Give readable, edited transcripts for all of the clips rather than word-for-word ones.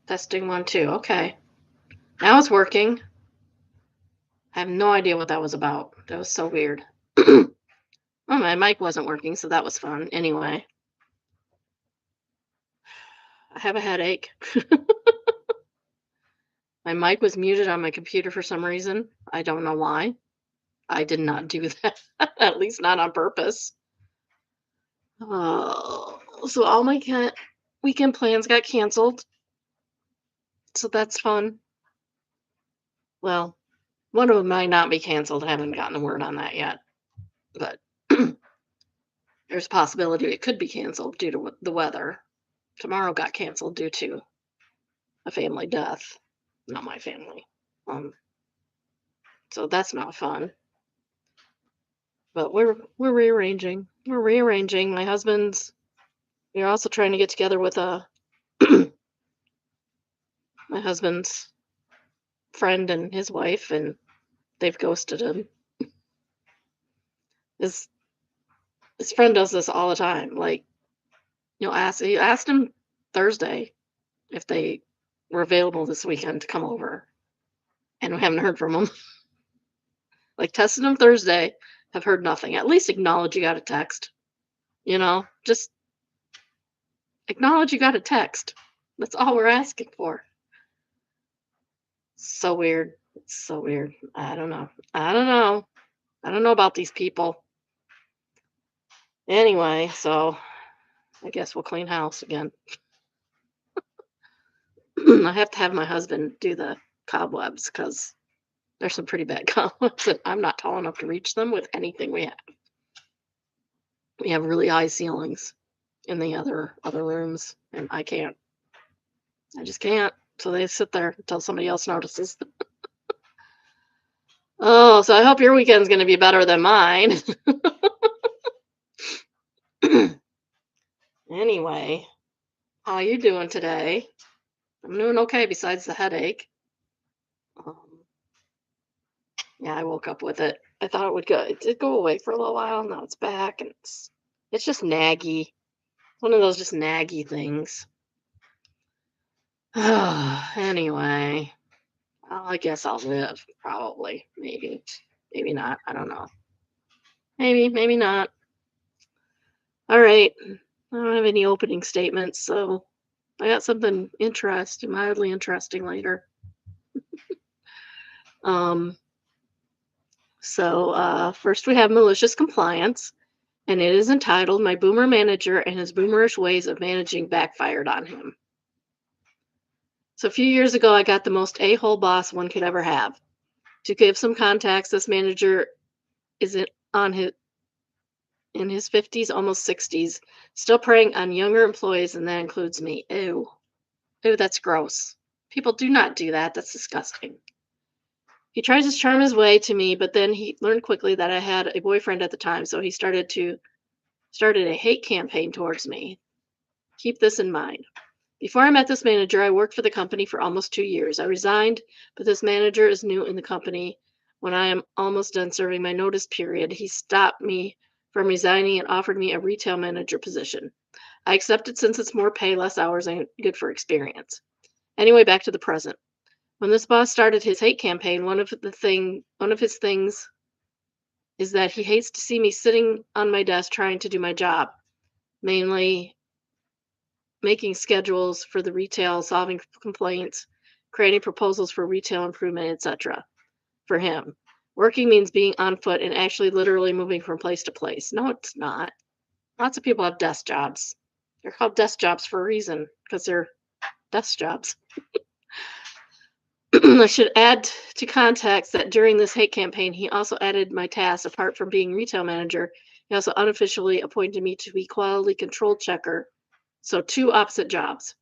Testing 1, 2. Okay. Now it's working. I have no idea what that was about. That was so weird. Oh, my mic wasn't working, so that was fun. Anyway, I have a headache. My mic was muted on my computer for some reason. I don't know why. I did not do that. At least not on purpose. Oh, so all my weekend plans got canceled. So that's fun. Well, one of them might not be canceled. I haven't gotten a word on that yet. But there's a possibility it could be canceled due to the weather. Tomorrow got canceled due to a family death. Not my family. Um, so that's not fun. But we're rearranging. We're rearranging. My husband's. We're also trying to get together with my husband's friend and his wife, and they've ghosted him. His his friend does this all the time. Like, he asked him Thursday if they were available this weekend to come over, and we haven't heard from him. Like, tested him Thursday, have heard nothing. At least acknowledge you got a text. Just acknowledge you got a text. That's all we're asking for. So weird. It's so weird. I don't know. I don't know. I don't know about these people. Anyway, so I guess we'll clean house again. I have to have my husband do the cobwebs because there's some pretty bad cobwebs, and I'm not tall enough to reach them with anything we have. We have really high ceilings in the other rooms, and I can't. I just can't. So they sit there until somebody else notices. Oh, so I hope your weekend's going to be better than mine. Anyway, how you doing today? I'm doing okay besides the headache. Um, yeah, I woke up with it. I thought it would go. It did go away for a little while. Now it's back, and it's just naggy. One of those just naggy things. Anyway, well, I guess I'll live. Probably, maybe not. I don't know. Maybe not. All right. I don't have any opening statements, so I got something mildly interesting later. Um, first we have malicious compliance, and it is entitled "My Boomer Manager and His Boomerish Ways of Managing Backfired on Him." So a few years ago, I got the most a-hole boss one could ever have. To give some context, this manager is in his 50s, almost 60s, still preying on younger employees, and that includes me. Ew. Ew, that's gross. People do not do that. That's disgusting. He tries to charm his way to me, but then he learned quickly that I had a boyfriend at the time, so he started a hate campaign towards me. Keep this in mind. Before I met this manager, I worked for the company for almost 2 years. I resigned, but this manager is new in the company. When I am almost done serving my notice period, he stopped me from resigning and offered me a retail manager position. I accepted since it's more pay, less hours, and good for experience. Anyway, back to the present. When this boss started his hate campaign, one of his things is that he hates to see me sitting on my desk trying to do my job, mainly making schedules for the retail, solving complaints, creating proposals for retail improvement, etc. For him, working means being on foot and actually literally moving from place to place. No, it's not. Lots of people have desk jobs. They're called desk jobs for a reason because they're desk jobs. I should add to context that during this hate campaign, he also added my tasks. Apart from being retail manager, he also unofficially appointed me to be quality control checker. So two opposite jobs.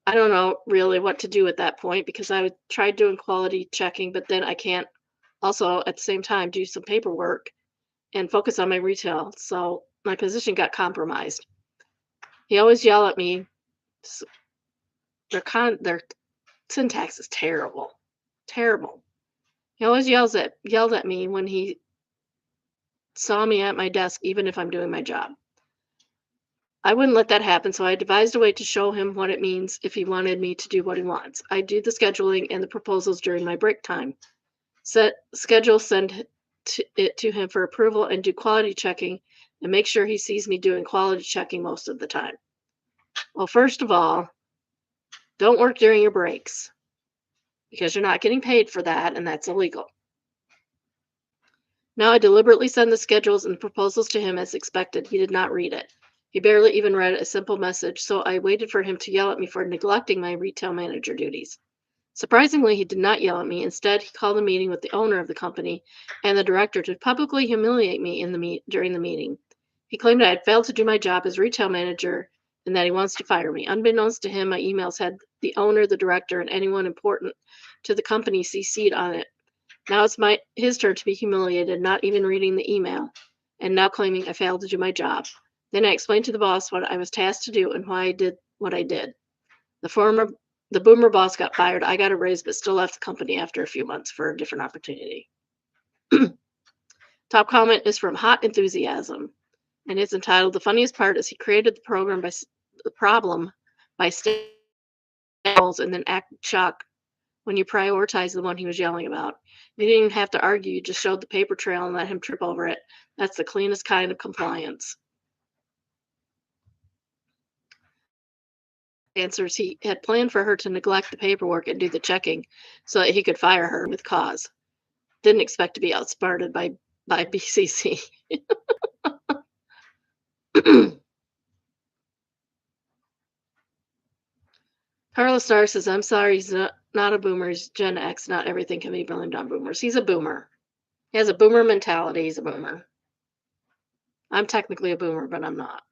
I don't know really what to do at that point because I tried doing quality checking, but then I can't also at the same time do some paperwork and focus on my retail. So my position got compromised. He always yell at me. Their syntax is terrible. Terrible. He always yelled at me when he saw me at my desk, even if I'm doing my job. I wouldn't let that happen, so I devised a way to show him what it means if he wanted me to do what he wants. I do the scheduling and the proposals during my break time. Send it to him for approval and do quality checking and make sure he sees me doing quality checking most of the time. Well, first of all, don't work during your breaks because you're not getting paid for that and that's illegal. Now I deliberately send the schedules and proposals to him as expected. He did not read it. He barely even read a simple message, so I waited for him to yell at me for neglecting my retail manager duties. Surprisingly, he did not yell at me. Instead, he called a meeting with the owner of the company and the director to publicly humiliate me during the meeting. He claimed I had failed to do my job as retail manager and that he wants to fire me. Unbeknownst to him, my emails had the owner, the director, and anyone important to the company CC'd on it. Now it's his turn to be humiliated, not even reading the email, and now claiming I failed to do my job. Then I explained to the boss what I was tasked to do and why I did what I did. The boomer boss got fired. I got a raise, but still left the company after a few months for a different opportunity. Top comment is from Hot Enthusiasm, and it's entitled "The funniest part is he created the problem by staying and then act shocked when you prioritize the one he was yelling about. You didn't even have to argue; you just showed the paper trail and let him trip over it. That's the cleanest kind of compliance." Answers he had planned for her to neglect the paperwork and do the checking so that he could fire her with cause. Didn't expect to be outsmarted by BCC. Carla Starr says, "I'm sorry, he's not a boomer. He's Gen X. Not everything can be blamed on boomers. He's a boomer. He has a boomer mentality. He's a boomer. I'm technically a boomer, but I'm not."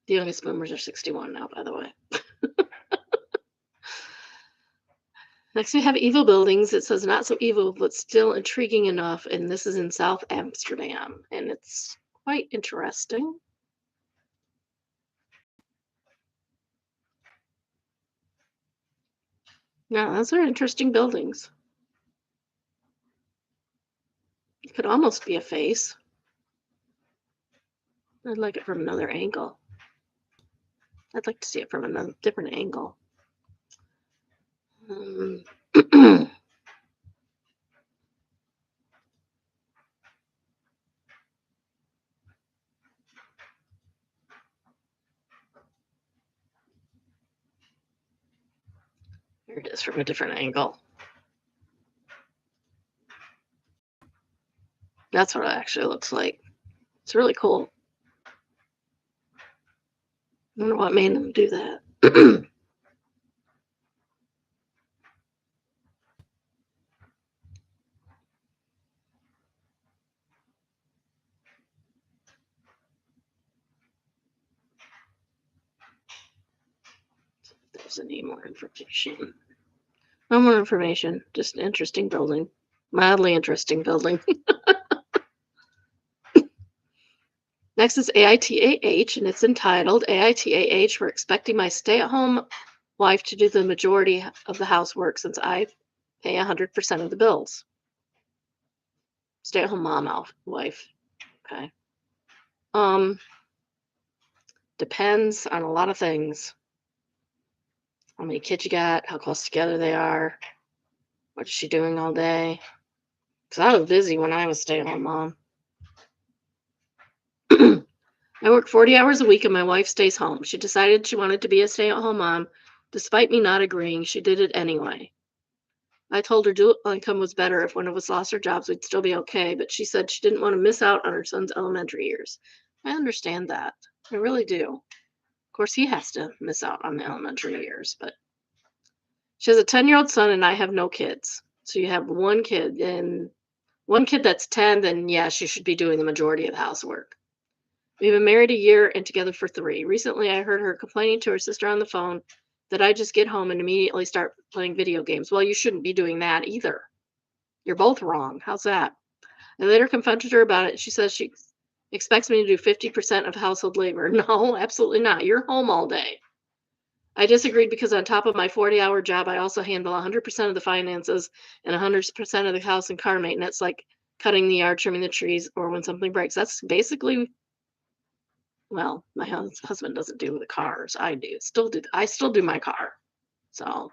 The youngest boomers are 61 now, by the way. Next, we have evil buildings. It says not so evil, but still intriguing enough. And this is in South Amsterdam. And it's quite interesting. Yeah, those are interesting buildings. It could almost be a face. I'd like it from another angle. I'd like to see it from another different angle. Here it is from a different angle. That's what it actually looks like. It's really cool. I wonder what made them do that. There's any more information. No more information. Just an interesting building. Mildly interesting building. Next is AITAH, and it's entitled AITAH, "We're expecting my stay-at-home wife to do the majority of the housework since I pay 100% of the bills." Stay-at-home wife. Okay. Depends on a lot of things. How many kids you got, how close together they are, what is she doing all day? Because I was busy when I was stay-at-home mom. I work 40 hours a week and my wife stays home. She decided she wanted to be a stay-at-home mom. Despite me not agreeing, she did it anyway. I told her dual income was better. If one of us lost our jobs, we'd still be okay. But she said she didn't want to miss out on her son's elementary years. I understand that. I really do. Of course, he has to miss out on the elementary years. But she has a 10-year-old son and I have no kids. So you have one kid and one kid that's 10, then yeah, she should be doing the majority of the housework. We've been married a year and together for 3. Recently, I heard her complaining to her sister on the phone that I just get home and immediately start playing video games. Well, you shouldn't be doing that either. You're both wrong. How's that? I later confronted her about it. She says she expects me to do 50% of household labor. No, absolutely not. You're home all day. I disagreed because on top of my 40-hour job, I also handle 100% of the finances and 100% of the house and car maintenance, like cutting the yard, trimming the trees, or when something breaks. That's basically, well, my husband doesn't do the cars. I do. I still do my car. So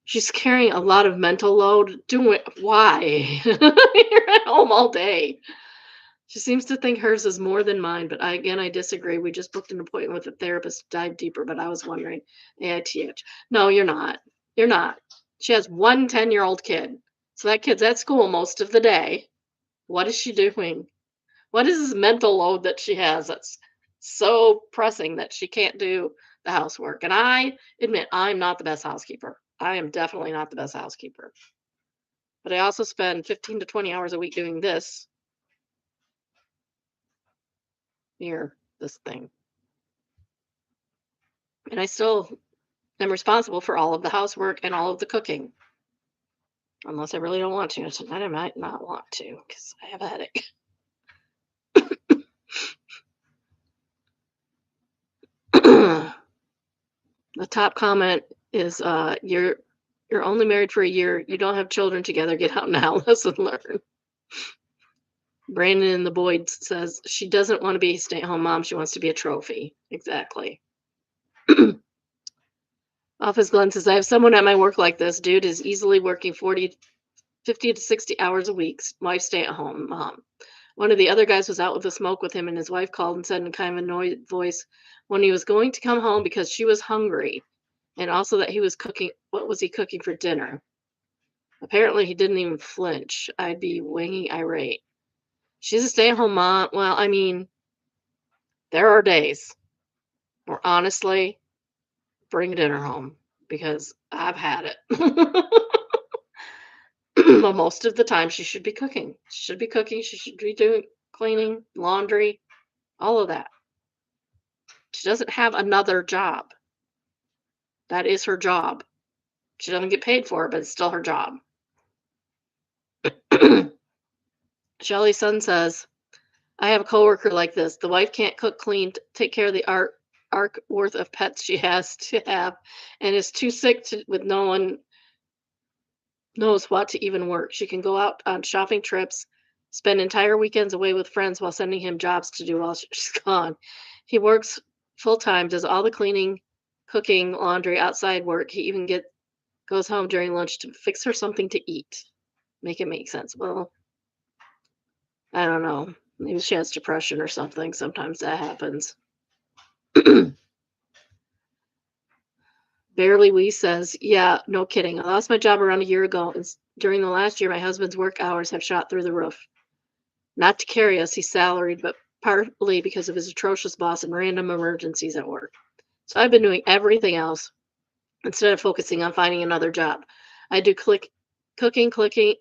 she's carrying a lot of mental load. Doing why? You're at home all day. She seems to think hers is more than mine, but I disagree. We just booked an appointment with a therapist to dive deeper, but I was wondering, AITH. No, you're not. You're not. She has one 10-year-old kid. So that kid's at school most of the day. What is she doing? What is this mental load that she has that's so pressing that she can't do the housework? And I admit I'm not the best housekeeper. I am definitely not the best housekeeper. But I also spend 15 to 20 hours a week doing this thing. And I still am responsible for all of the housework and all of the cooking. Unless I really don't want to. Tonight I might not want to because I have a headache. The top comment is you're only married for a year. You don't have children together. Get out now. Lesson learned. Brandon in the Boyd says she doesn't want to be a stay-at-home mom. She wants to be a trophy. Exactly. Office Glenn says, I have someone at my work like this. Dude is easily working 50 to 60 hours a week. Wife stay-at-home mom. One of the other guys was out with a smoke with him, and his wife called and said in kind of annoyed voice when he was going to come home because she was hungry, and also that he was cooking. What was he cooking for dinner? Apparently, he didn't even flinch. I'd be winging irate. She's a stay-at-home mom. Well, I mean, there are days where honestly, bring dinner home because I've had it. But most of the time, she should be cooking. She should be cooking. She should be doing cleaning, laundry, all of that. She doesn't have another job. That is her job. She doesn't get paid for it, but it's still her job. Shelly's son says, I have a coworker like this. The wife can't cook, clean, take care of the arc worth of pets she has to have, and is too sick with no one knows what to even work. She can go out on shopping trips, spend entire weekends away with friends while sending him jobs to do while she's gone. He works full time, does all the cleaning, cooking, laundry, outside work. He even goes home during lunch to fix her something to eat. Make it make sense. Well, I don't know. Maybe she has depression or something. Sometimes that happens. Barely Wee says, yeah, no kidding. I lost my job around a year ago. And during the last year, my husband's work hours have shot through the roof. Not to carry us, he's salaried, but partly because of his atrocious boss and random emergencies at work. So I've been doing everything else instead of focusing on finding another job. I do cooking, cleaning.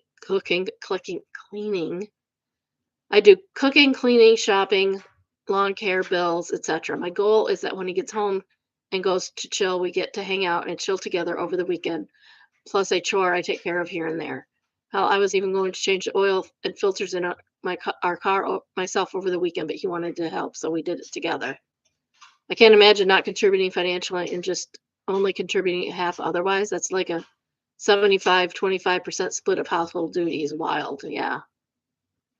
I do cooking, cleaning, shopping, lawn care, bills, etc. My goal is that when he gets home and goes to chill, we get to hang out and chill together over the weekend. Plus a chore I take care of here and there. Hell, I was even going to change the oil and filters in our car myself over the weekend, but he wanted to help, so we did it together. I can't imagine not contributing financially and just only contributing half otherwise. That's like a 75-25% split of household duties. Wild. Yeah,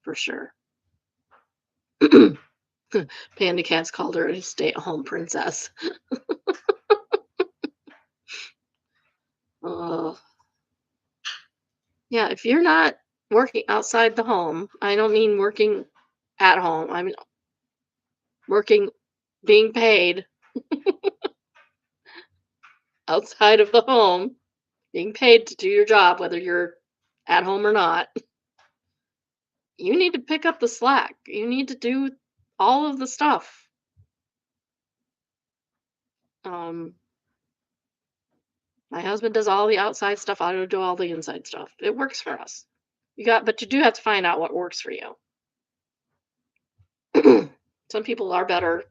for sure. Panda Cats called her a stay-at-home princess. Uh, yeah, if you're not working outside the home, I don't mean working at home. I mean working, being paid outside of the home, being paid to do your job, whether you're at home or not. You need to pick up the slack. You need to do all of the stuff. Um, my husband does all the outside stuff. I do all the inside stuff. It works for us. But you do have to find out what works for you. Some people are better.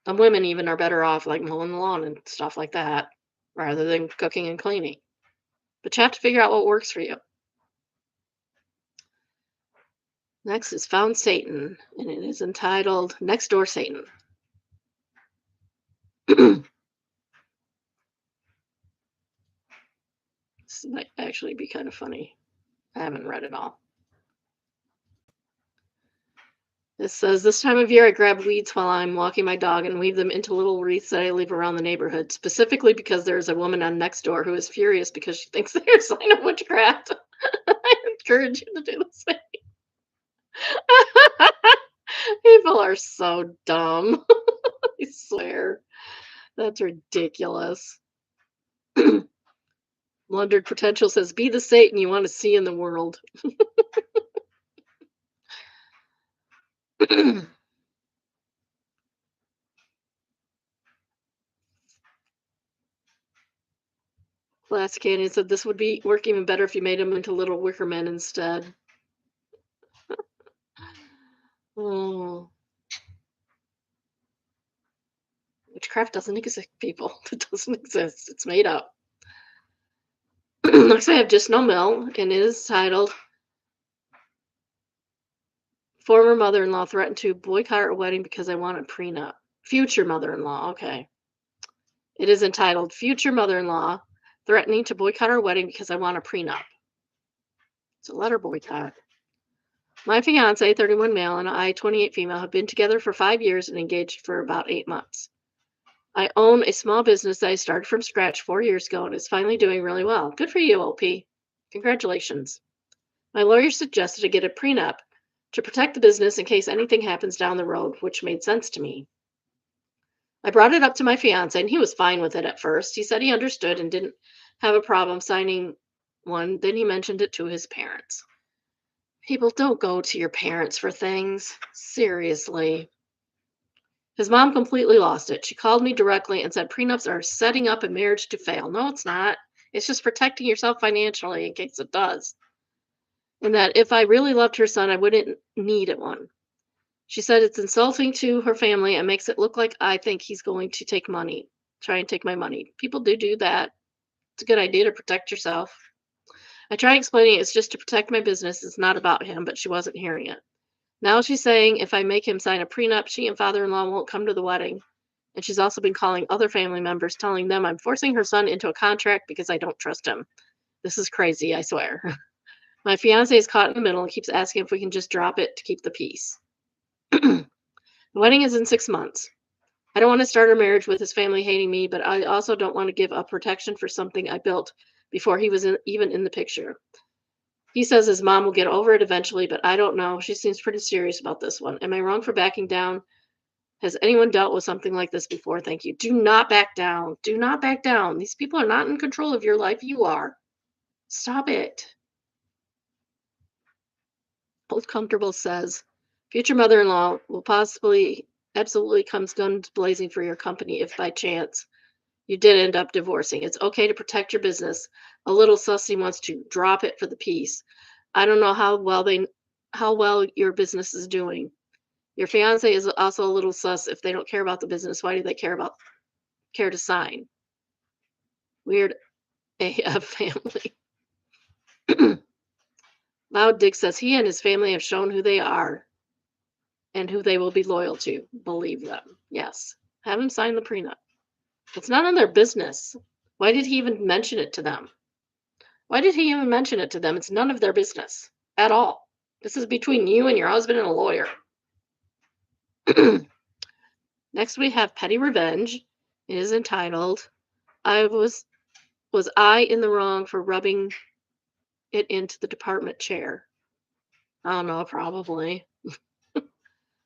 Some women even are better off like mowing the lawn and stuff like that rather than cooking and cleaning. But you have to figure out what works for you. Next is Found Satan, and it is entitled Next Door Satan. This might actually be kind of funny. I haven't read it all. It says, this time of year, I grab weeds while I'm walking my dog and weave them into little wreaths that I leave around the neighborhood, specifically because there's a woman on next door who is furious because she thinks they're a sign of witchcraft. I encourage you to do the same. People are so dumb. I swear. That's ridiculous. Blundered Potential says, be the Satan you want to see in the world. Glass Canyon said, this would be work even better if you made them into little wicker men instead. Oh. Witchcraft doesn't exist, people. It doesn't exist. It's made up. Next, I have Just No Mill, and it is titled Former Mother-in-Law Threatened to Boycott a Wedding Because I Want a Prenup. Future mother-in-law, okay. It is entitled Future Mother-in-Law Threatening to Boycott Our Wedding Because I Want a Prenup. It's a letter boycott. My fiance, 31 male, and I, 28 female, have been together for 5 years and engaged for about 8 months. I own a small business that I started from scratch 4 years ago and is finally doing really well. Good for you, OP. Congratulations. My lawyer suggested I get a prenup to protect the business in case anything happens down the road, which made sense to me. I brought it up to my fiance, and he was fine with it at first. He said he understood and didn't have a problem signing one. Then he mentioned it to his parents. People, don't go to your parents for things. Seriously. His mom completely lost it. She called me directly and said prenups are setting up a marriage to fail. No, it's not. It's just protecting yourself financially in case it does. And that if I really loved her son, I wouldn't need one. She said it's insulting to her family and makes it look like I think he's going to try and take my money. People do that. It's a good idea to protect yourself. I tried explaining it's just to protect my business. It's not about him, but she wasn't hearing it. Now she's saying if I make him sign a prenup, she and father-in-law won't come to the wedding. And she's also been calling other family members, telling them I'm forcing her son into a contract because I don't trust him. This is crazy, I swear. My fiance is caught in the middle and keeps asking if we can just drop it to keep the peace. The wedding is in 6 months. I don't want to start a marriage with his family hating me, but I also don't want to give up protection for something I built before he was even in the picture. He says his mom will get over it eventually, but I don't know. She seems pretty serious about this one. Am I wrong for backing down? Has anyone dealt with something like this before? Thank you. Do not back down. Do not back down. These people are not in control of your life. You are. Stop it. Old Comfortable says, future mother-in-law will absolutely comes guns blazing for your company if by chance you did end up divorcing. It's okay to protect your business. A little sussy wants to drop it for the peace. I don't know how well your business is doing. Your fiance is also a little sus. If they don't care about the business, why do they care to sign? Weird AF family. Loud Dick says he and his family have shown who they are and who they will be loyal to. Believe them. Yes. Have them sign the prenup. It's none of their business. Why did he even mention it to them? It's none of their business at all. This is between you and your husband and a lawyer. Next, we have Petty Revenge. It is entitled, Was I in the wrong for rubbing it into the department chair? I don't know, probably.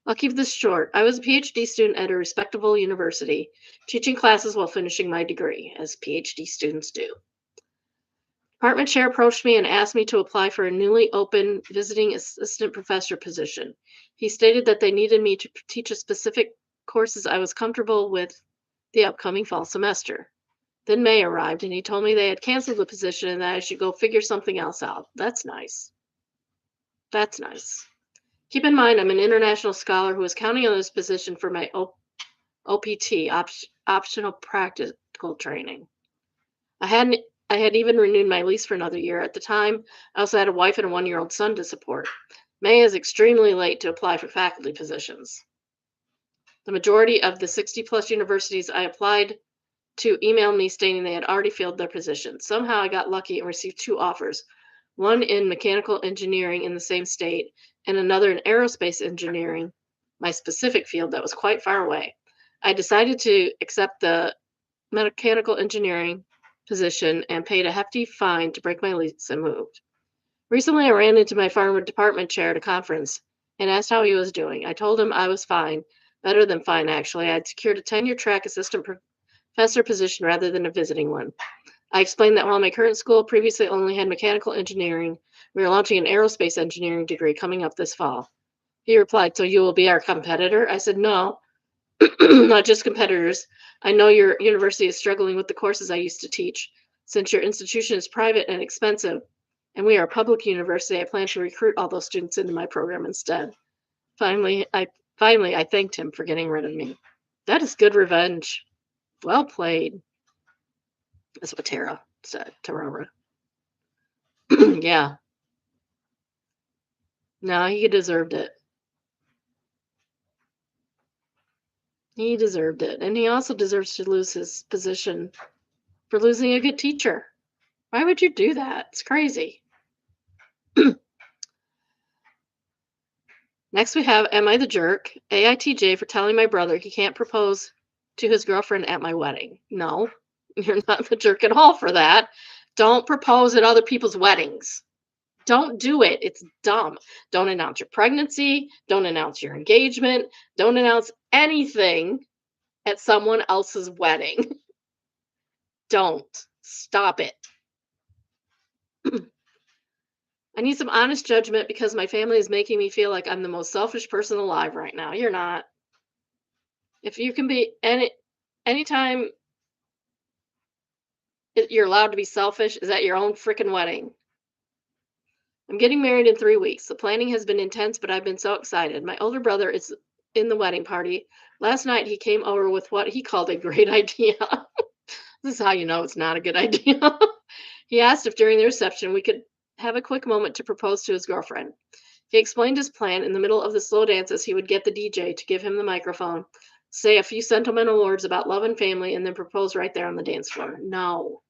I'll keep this short. I was a PhD student at a respectable university, teaching classes while finishing my degree, as PhD students do. Department chair approached me and asked me to apply for a newly open visiting assistant professor position. He stated that they needed me to teach a specific courses I was comfortable with the upcoming fall semester. Then May arrived and he told me they had canceled the position and that I should go figure something else out. That's nice. That's nice. Keep in mind, I'm an international scholar who is counting on this position for my OPT, optional practical training. I had even renewed my lease for another year. At the time, I also had a wife and a 1-year-old son to support. May is extremely late to apply for faculty positions. The majority of the 60-plus universities I applied to emailed me stating they had already filled their position. Somehow I got lucky and received 2 offers, one in mechanical engineering in the same state and another in aerospace engineering, my specific field that was quite far away. I decided to accept the mechanical engineering position and paid a hefty fine to break my lease and moved. Recently, I ran into my farmer department chair at a conference and asked how he was doing. I told him I was fine, better than fine, actually. I had secured a tenure track assistant professor position rather than a visiting one. I explained that while my current school previously only had mechanical engineering, we are launching an aerospace engineering degree coming up this fall. He replied, "So you will be our competitor?" I said, "No, not just competitors. I know your university is struggling with the courses I used to teach. Since your institution is private and expensive, and we are a public university, I plan to recruit all those students into my program instead." Finally, I thanked him for getting rid of me. That is good revenge. Well played. That's what Tara said, Tarara. Yeah. No, he deserved it. He deserved it. And he also deserves to lose his position for losing a good teacher. Why would you do that? It's crazy. Next, we have Am I the Jerk? AITJ for telling my brother he can't propose to his girlfriend at my wedding. No, you're not the jerk at all for that. Don't propose at other people's weddings. Don't do it. It's dumb. Don't announce your pregnancy. Don't announce your engagement. Don't announce anything at someone else's wedding. Don't. Stop it. I need some honest judgment because my family is making me feel like I'm the most selfish person alive right now. You're not. If you can be anytime you're allowed to be selfish is at your own freaking wedding. I'm getting married in 3 weeks. The planning has been intense, but I've been so excited. My older brother is in the wedding party. Last night he came over with what he called a great idea. This is how you know it's not a good idea. He asked if during the reception we could have a quick moment to propose to his girlfriend. He explained his plan. In the middle of the slow dances, he would get the DJ to give him the microphone, say a few sentimental words about love and family, and then propose right there on the dance floor. No.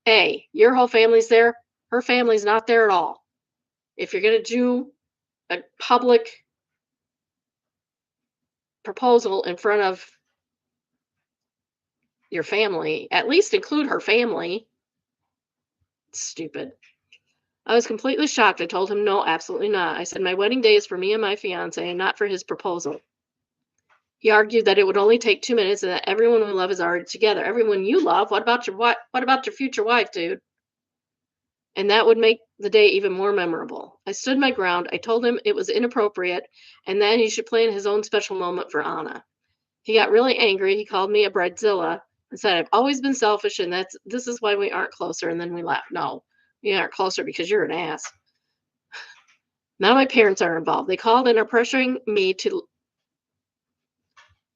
A, your whole family's there. Her family's not there at all. If you're going to do a public proposal in front of your family, at least include her family. Stupid. I was completely shocked. I told him no, absolutely not. I said my wedding day is for me and my fiance and not for his proposal. He argued that it would only take 2 minutes and that everyone we love is already together. Everyone you love? What about your future wife, dude? And that would make the day even more memorable. I stood my ground. I told him it was inappropriate and that he should plan his own special moment for Anna. He got really angry. He called me a bridezilla and said I've always been selfish and this is why we aren't closer. And then we laughed. No, we aren't closer because you're an ass. Now my parents are involved. They called and are pressuring me to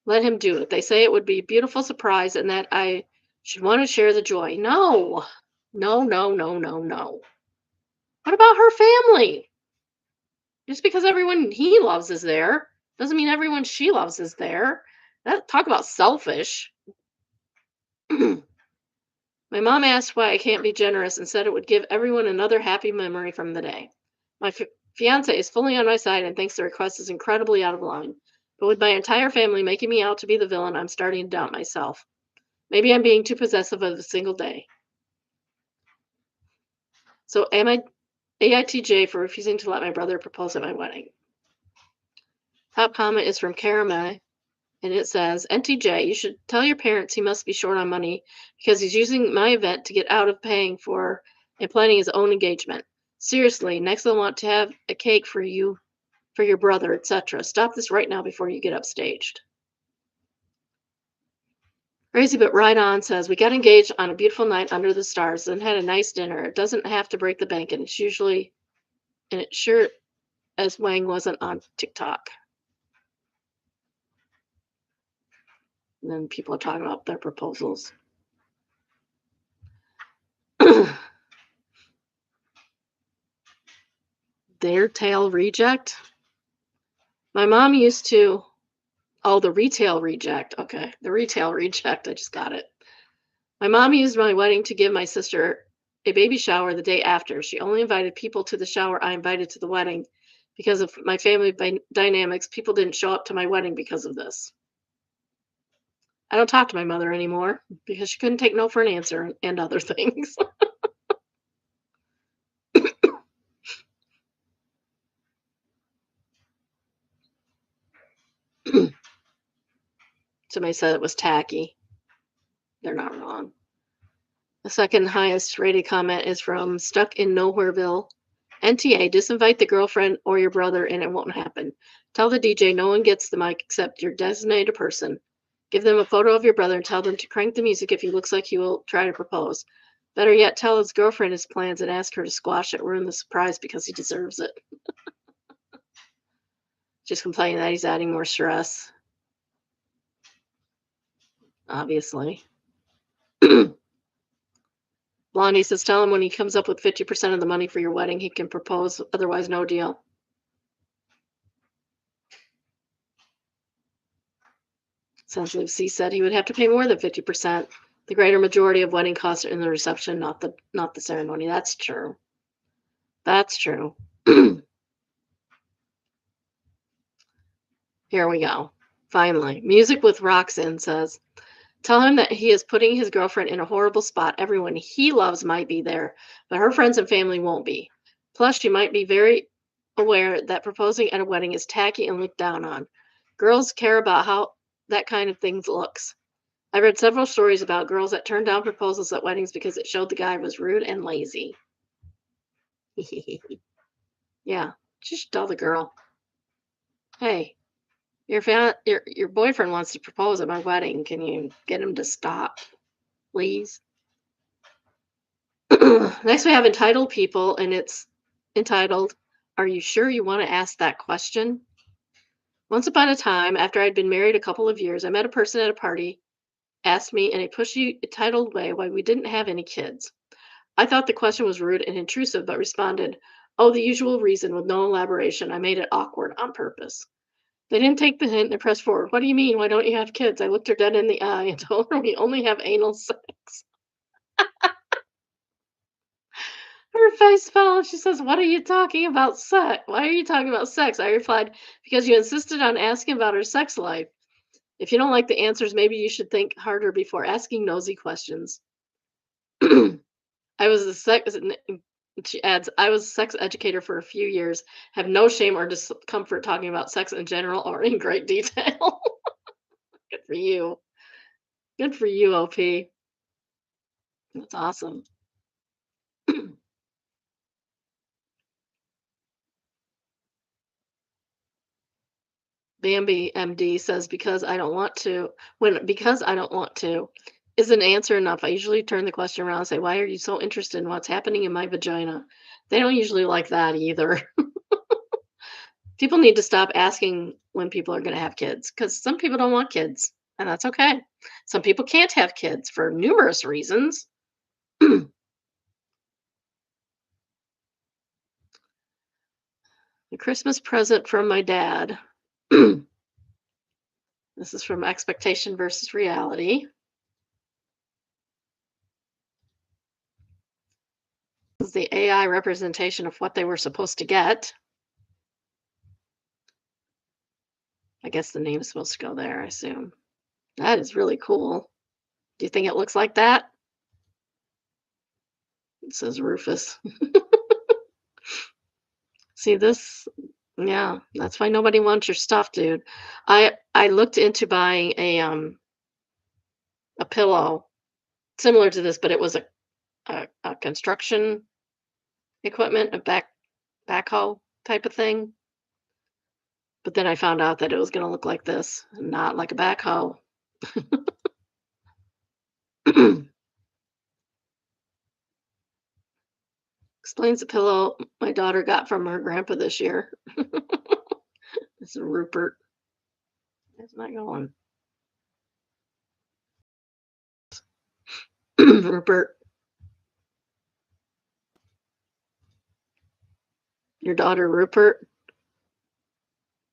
let him do it. They say it would be a beautiful surprise and that I should want to share the joy. No, no, no, no, no, no. What about her family? Just because everyone he loves is there doesn't mean everyone she loves is there. Talk about selfish. My mom asked why I can't be generous and said it would give everyone another happy memory from the day. My fiance is fully on my side and thinks the request is incredibly out of line. But with my entire family making me out to be the villain, I'm starting to doubt myself. Maybe I'm being too possessive of a single day. So am I AITJ for refusing to let my brother propose at my wedding? Top comment is from Karama, and it says, NTJ, you should tell your parents he must be short on money because he's using my event to get out of paying for and planning his own engagement. Seriously, next they'll want to have a cake for you, for your brother, etc. Stop this right now before you get upstaged. Crazy but right on says, we got engaged on a beautiful night under the stars and had a nice dinner. It doesn't have to break the bank, and it sure as Wang wasn't on TikTok. And then people are talking about their proposals. Their tail reject. My mom used to Oh, the retail reject. Okay. The retail reject. I just got it. My mom used my wedding to give my sister a baby shower the day after. She only invited people to the shower I invited to the wedding. Because of my family dynamics, people didn't show up to my wedding because of this. I don't talk to my mother anymore because she couldn't take no for an answer and other things. Somebody said it was tacky. They're not wrong. The second highest rated comment is from Stuck in Nowhereville. NTA, disinvite the girlfriend or your brother and it won't happen. Tell the DJ no one gets the mic except your designated person. Give them a photo of your brother and tell them to crank the music if he looks like he will try to propose. Better yet, tell his girlfriend his plans and ask her to squash it, ruin the surprise because he deserves it. Just complaining that he's adding more stress. Obviously. Blondie says, tell him when he comes up with 50% of the money for your wedding, he can propose. Otherwise, no deal. Sensitive C said he would have to pay more than 50%. The greater majority of wedding costs are in the reception, not the ceremony. That's true. That's true. Here we go. Finally, Music with Roxanne says, tell him that he is putting his girlfriend in a horrible spot. Everyone he loves might be there, but her friends and family won't be. Plus, she might be very aware that proposing at a wedding is tacky and looked down on. Girls care about how that kind of thing looks. I read several stories about girls that turned down proposals at weddings because it showed the guy was rude and lazy. Yeah, just tell the girl, hey, your boyfriend wants to propose at my wedding. Can you get him to stop, please? Next, we have entitled people, and it's entitled, are you sure you want to ask that question? Once upon a time, after I'd been married a couple of years, I met a person at a party, asked me in a pushy, entitled way why we didn't have any kids. I thought the question was rude and intrusive, but responded, oh, the usual reason with no elaboration. I made it awkward on purpose. They didn't take the hint and pressed forward. What do you mean? Why don't you have kids? I looked her dead in the eye and told her we only have anal sex. Her face fell and she says, what are you talking about sex? Why are you talking about sex? I replied, because you insisted on asking about her sex life. If you don't like the answers, maybe you should think harder before asking nosy questions. I was a sex, she adds, I was a sex educator for a few years, have no shame or discomfort talking about sex in general or in great detail. Good for you. Good for you, OP. That's awesome. Bambi MD says because I don't want to, because I don't want to isn't answer enough. I usually turn the question around and say, why are you so interested in what's happening in my vagina? They don't usually like that either. People need to stop asking when people are going to have kids because some people don't want kids, and that's okay. Some people can't have kids for numerous reasons. The Christmas present from my dad. This is from Expectation versus Reality. This is the AI representation of what they were supposed to get. I guess the name is supposed to go there, I assume. That is really cool. Do you think it looks like that? It says Rufus. See this? Yeah, that's why nobody wants your stuff, dude. I looked into buying a pillow similar to this, but it was a construction equipment, a backhoe type of thing. But then I found out that it was going to look like this, not like a backhoe. Explains the pillow my daughter got from her grandpa this year. This is Rupert. It's not going. Rupert, your daughter Rupert.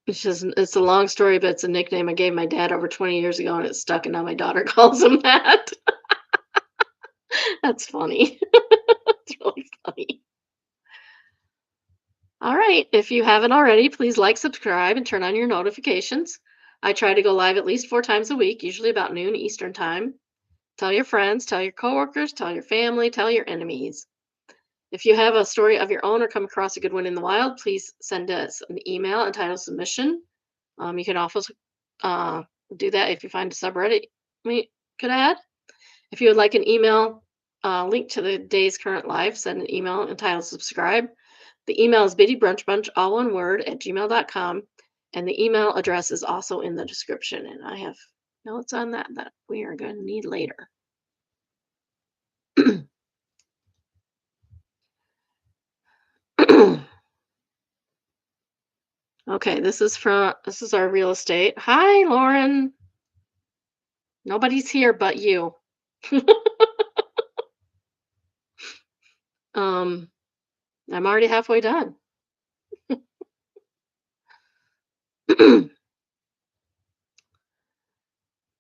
It's a long story, but it's a nickname I gave my dad over 20 years ago, and it's stuck, and now my daughter calls him that. That's funny. It's really funny. All right. If you haven't already, please like, subscribe, and turn on your notifications. I try to go live at least 4 times a week, usually about noon Eastern time. Tell your friends, tell your coworkers, tell your family, tell your enemies. If you have a story of your own or come across a good one in the wild, please send us an email entitled submission. You can also uh, do that if you find a subreddit we could add. If you would like an email link to the day's current live, send an email entitled subscribe. The email is biddybrunchbunch, all one word, at gmail.com. And the email address is also in the description. And I have notes on that we are going to need later. Okay, this is our real estate. Hi, Lauren. Nobody's here but you. um, I'm already halfway done.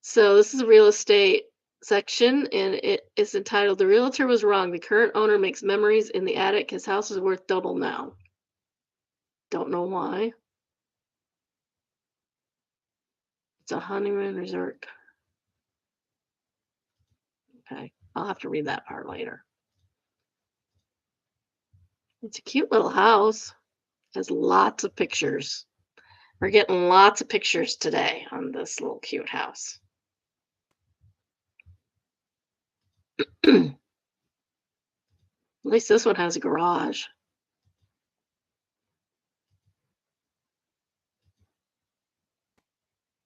So this is a real estate section, and it is entitled "The Realtor Was Wrong. The current owner makes memories in the attic. His house is worth double now." Don't know why. It's a honeymoon resort. Okay, I'll have to read that part later. It's a cute little house. Has lots of pictures. We're getting lots of pictures today on this little cute house. At least this one has a garage.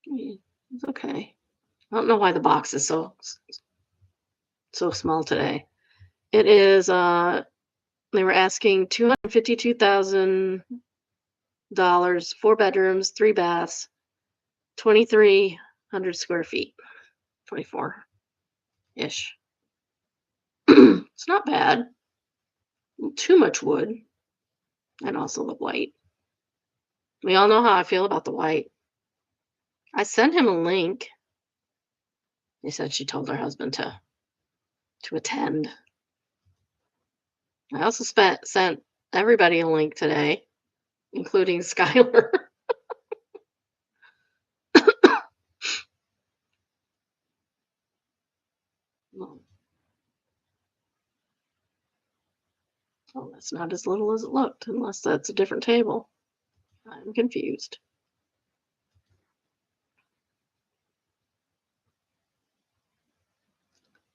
It's okay. I don't know why the box is so small today. It is they were asking $252,000, 4 bedrooms, 3 baths, 2,300 square feet, 24-ish. It's not bad. Too much wood, and also the white. We all know how I feel about the white. I sent him a link. He said she told her husband to attend. I also sent everybody a link today, including Skylar. Oh, oh, that's not as little as it looked, unless that's a different table. I'm confused.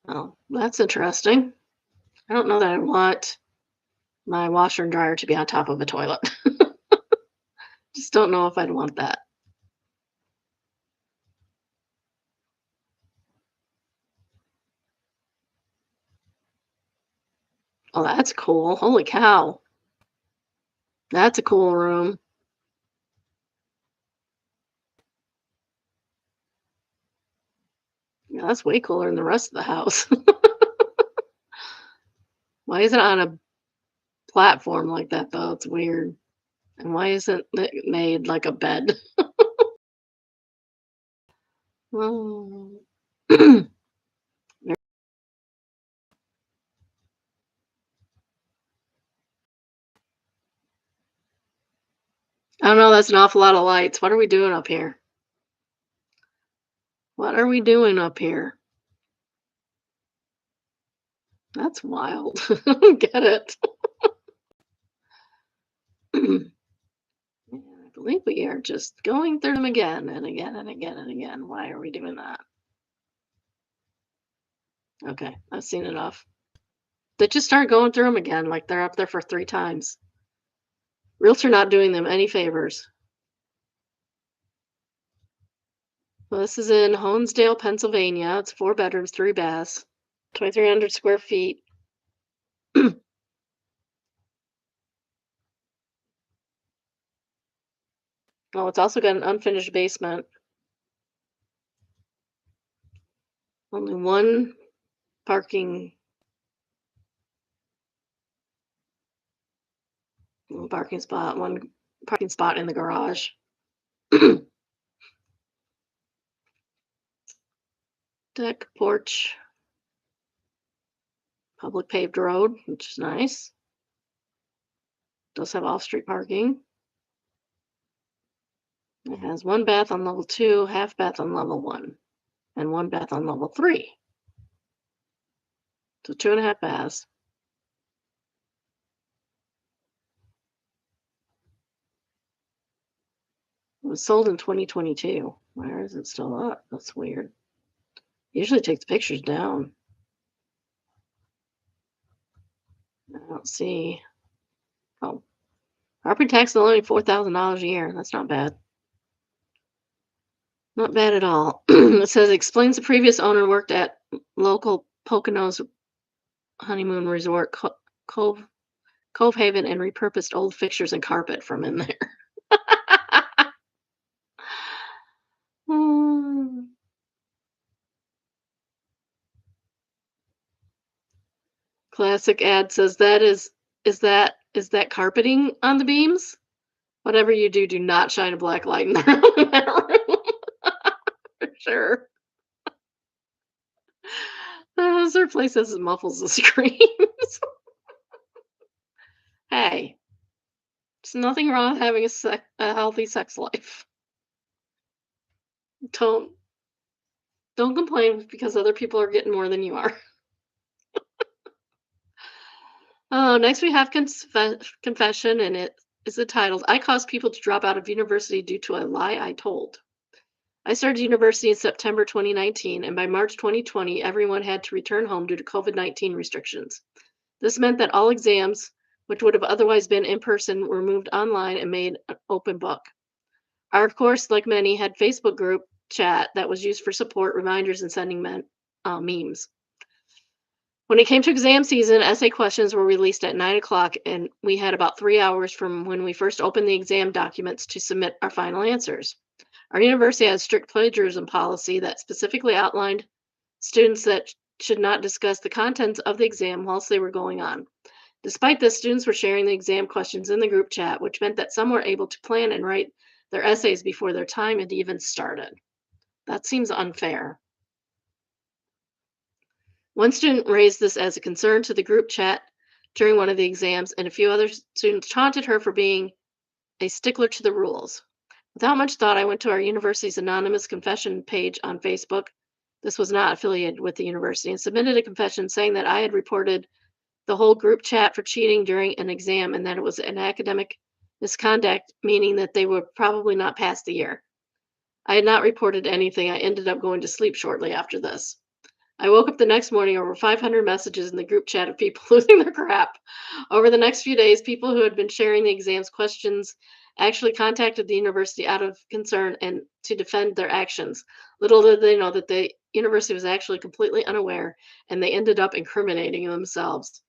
Oh, that's interesting. I don't know that I want my washer and dryer to be on top of a toilet. Just don't know if I'd want that. Oh, that's cool. Holy cow. That's a cool room. Yeah, that's way cooler than the rest of the house. Why is it on a platform like that, though? It's weird. And why isn't it made like a bed? Oh. I don't know. That's an awful lot of lights. What are we doing up here? What are we doing up here? That's wild. I don't get it. Yeah, I believe we are just going through them again and again and again and again. Why are we doing that? Okay, I've seen enough. They just start going through them again, like they're up there for 3 times. Realtor not doing them any favors. Well, this is in Honesdale, Pennsylvania. It's 4 bedrooms, 3 baths, 2,300 square feet. Oh, it's also got an unfinished basement. Only one parking parking spot, one parking spot in the garage. Deck, porch, public paved road, which is nice. Does have off-street parking. It has one bath on level 2, half bath on level 1, and one bath on level 3. So 2.5 baths. It was sold in 2022. Where is it still up? That's weird. Usually takes pictures down. I don't see. Oh, property tax is only $4,000 a year. That's not bad. Not bad at all. It says explains the previous owner worked at local Poconos honeymoon resort Cove Haven and repurposed old fixtures and carpet from in there. Hmm. Classic ad says is that carpeting on the beams? Whatever you do, do not shine a black light in that room. For sure. Is there a place that muffles the screams? Hey, there's nothing wrong with having a healthy sex life. Don't don't complain because other people are getting more than you are. Oh, next we have confession, and it is entitled "I caused people to drop out of university due to a lie I told." I started university in September 2019, and by March 2020, everyone had to return home due to COVID-19 restrictions. This meant that all exams, which would have otherwise been in person, were moved online and made an open book. Our course, like many, had Facebook group chat that was used for support, reminders, and sending memes. When it came to exam season, essay questions were released at 9 o'clock, and we had about 3 hours from when we first opened the exam documents to submit our final answers. Our university has a strict plagiarism policy that specifically outlined students that should not discuss the contents of the exam whilst they were going on. Despite this, students were sharing the exam questions in the group chat, which meant that some were able to plan and write their essays before their time had even started. That seems unfair. One student raised this as a concern to the group chat during one of the exams, and a few other students taunted her for being a stickler to the rules. Without much thought, I went to our university's anonymous confession page on Facebook. This was not affiliated with the university, and submitted a confession saying that I had reported the whole group chat for cheating during an exam and that it was an academic misconduct, meaning that they would probably not pass the year. I had not reported anything. I ended up going to sleep shortly after this. I woke up the next morning over 500 messages in the group chat of people losing their crap. Over the next few days, people who had been sharing the exam's questions actually contacted the university out of concern and to defend their actions. Little did they know that the university was actually completely unaware, and they ended up incriminating themselves.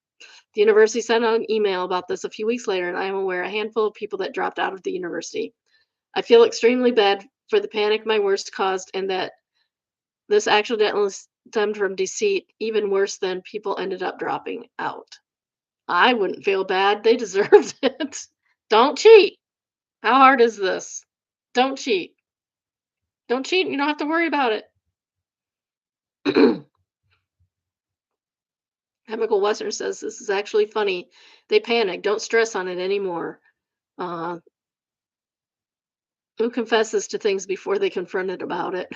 The university sent out an email about this a few weeks later, and I am aware a handful of people that dropped out of the university. I feel extremely bad for the panic my words caused, and that this accidentally stemmed from deceit, even worse than people ended up dropping out. I wouldn't feel bad. They deserved it. Don't cheat. How hard is this? Don't cheat. Don't cheat. You don't have to worry about it. Chemical Western says this is actually funny. They panic. Don't stress on it anymore. Uh, who confesses to things before they confronted about it?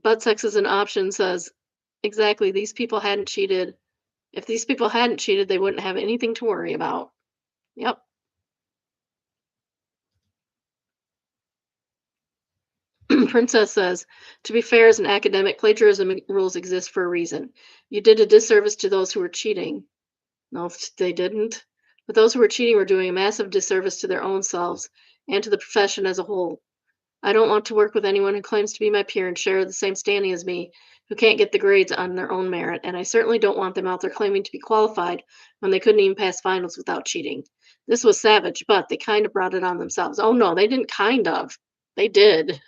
Butt sex is an option says exactly. These people hadn't cheated. If these people hadn't cheated, they wouldn't have anything to worry about. Yep. Princess says, to be fair, as an academic, plagiarism rules exist for a reason. You did a disservice to those who were cheating. No, they didn't. But those who were cheating were doing a massive disservice to their own selves and to the profession as a whole. I don't want to work with anyone who claims to be my peer and share the same standing as me, who can't get the grades on their own merit, and I certainly don't want them out there claiming to be qualified when they couldn't even pass finals without cheating. This was savage, but they kind of brought it on themselves. Oh no, they didn't kind of. They did.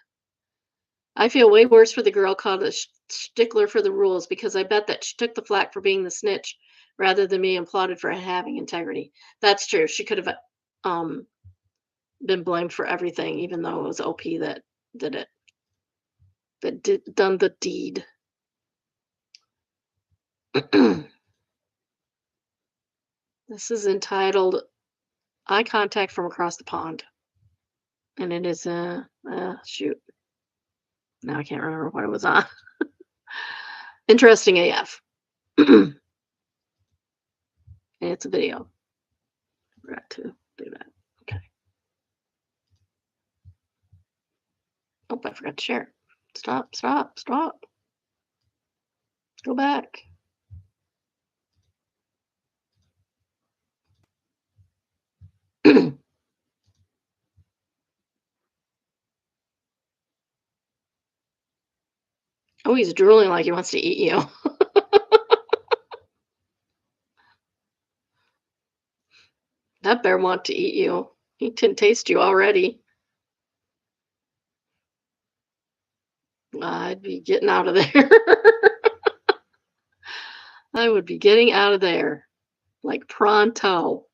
I feel way worse for the girl called a stickler for the rules because I bet that she took the flack for being the snitch rather than being applauded for having integrity. That's true. She could have um been blamed for everything, even though it was OP that did it, that did done the deed. This is entitled Eye Contact from Across the Pond. And it is shoot. Now I can't remember what it was on. Interesting AF. And it's a video. Forgot to do that. Okay. Oh, I forgot to share. Stop, stop, stop. Go back. Oh, he's drooling like he wants to eat you. That bear want to eat you. He can taste you already. I'd be getting out of there. I would be getting out of there like pronto.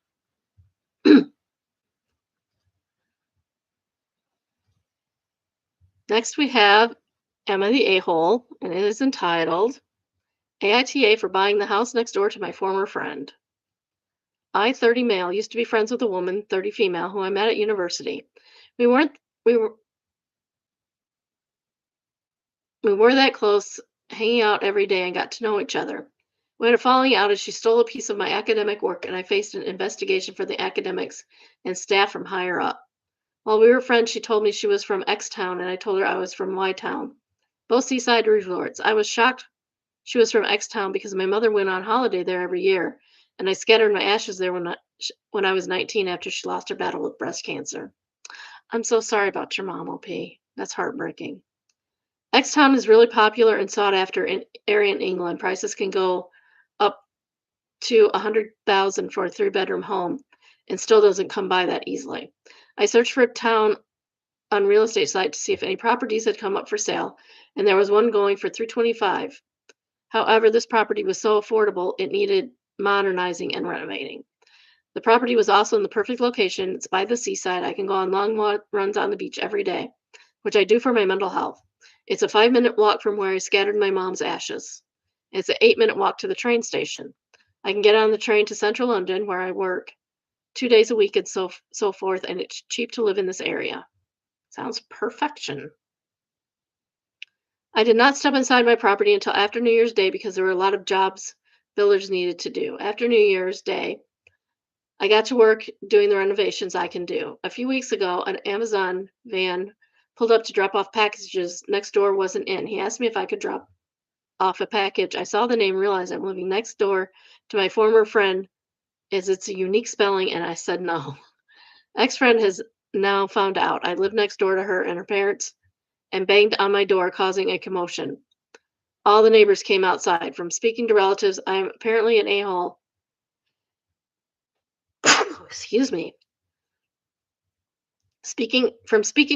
Next, we have Emma the A-hole, and it is entitled AITA for buying the house next door to my former friend. I, 30 male, used to be friends with a woman, 30 female, who I met at university. We weren't we were we were that close, hanging out every day and got to know each other. We had a falling out as she stole a piece of my academic work and I faced an investigation for the academics and staff from higher up. While we were friends, she told me she was from X town and I told her I was from Y town. Both seaside resorts. I was shocked she was from X town because my mother went on holiday there every year, and I scattered my ashes there when I was 19 after she lost her battle with breast cancer. I'm so sorry about your mom, OP. That's heartbreaking. X town is really popular and sought after in area in England. Prices can go up to 100,000 for a three-bedroom home, and still doesn't come by that easily. I searched for a town on real estate site to see if any properties had come up for sale, and there was one going for 325. However, this property was so affordable, it needed modernizing and renovating. The property was also in the perfect location. It's by the seaside. I can go on long runs on the beach every day, which I do for my mental health. It's a 5-minute walk from where I scattered my mom's ashes. It's an 8-minute walk to the train station. I can get on the train to central London, where I work 2 days a week and so forth, and it's cheap to live in this area. Sounds perfection. I did not step inside my property until after New Year's Day because there were a lot of jobs builders needed to do. After New Year's Day, I got to work doing the renovations I can do. A few weeks ago, an Amazon van pulled up to drop off packages. Next door wasn't in. He asked me if I could drop off a package. I saw the name, realized I'm living next door to my former friend, as it's a unique spelling, and I said no. Ex-friend has now found out I live next door to her and her parents and banged on my door, causing a commotion. All the neighbors came outside. From speaking to relatives, I am apparently an a-hole. Excuse me. Speaking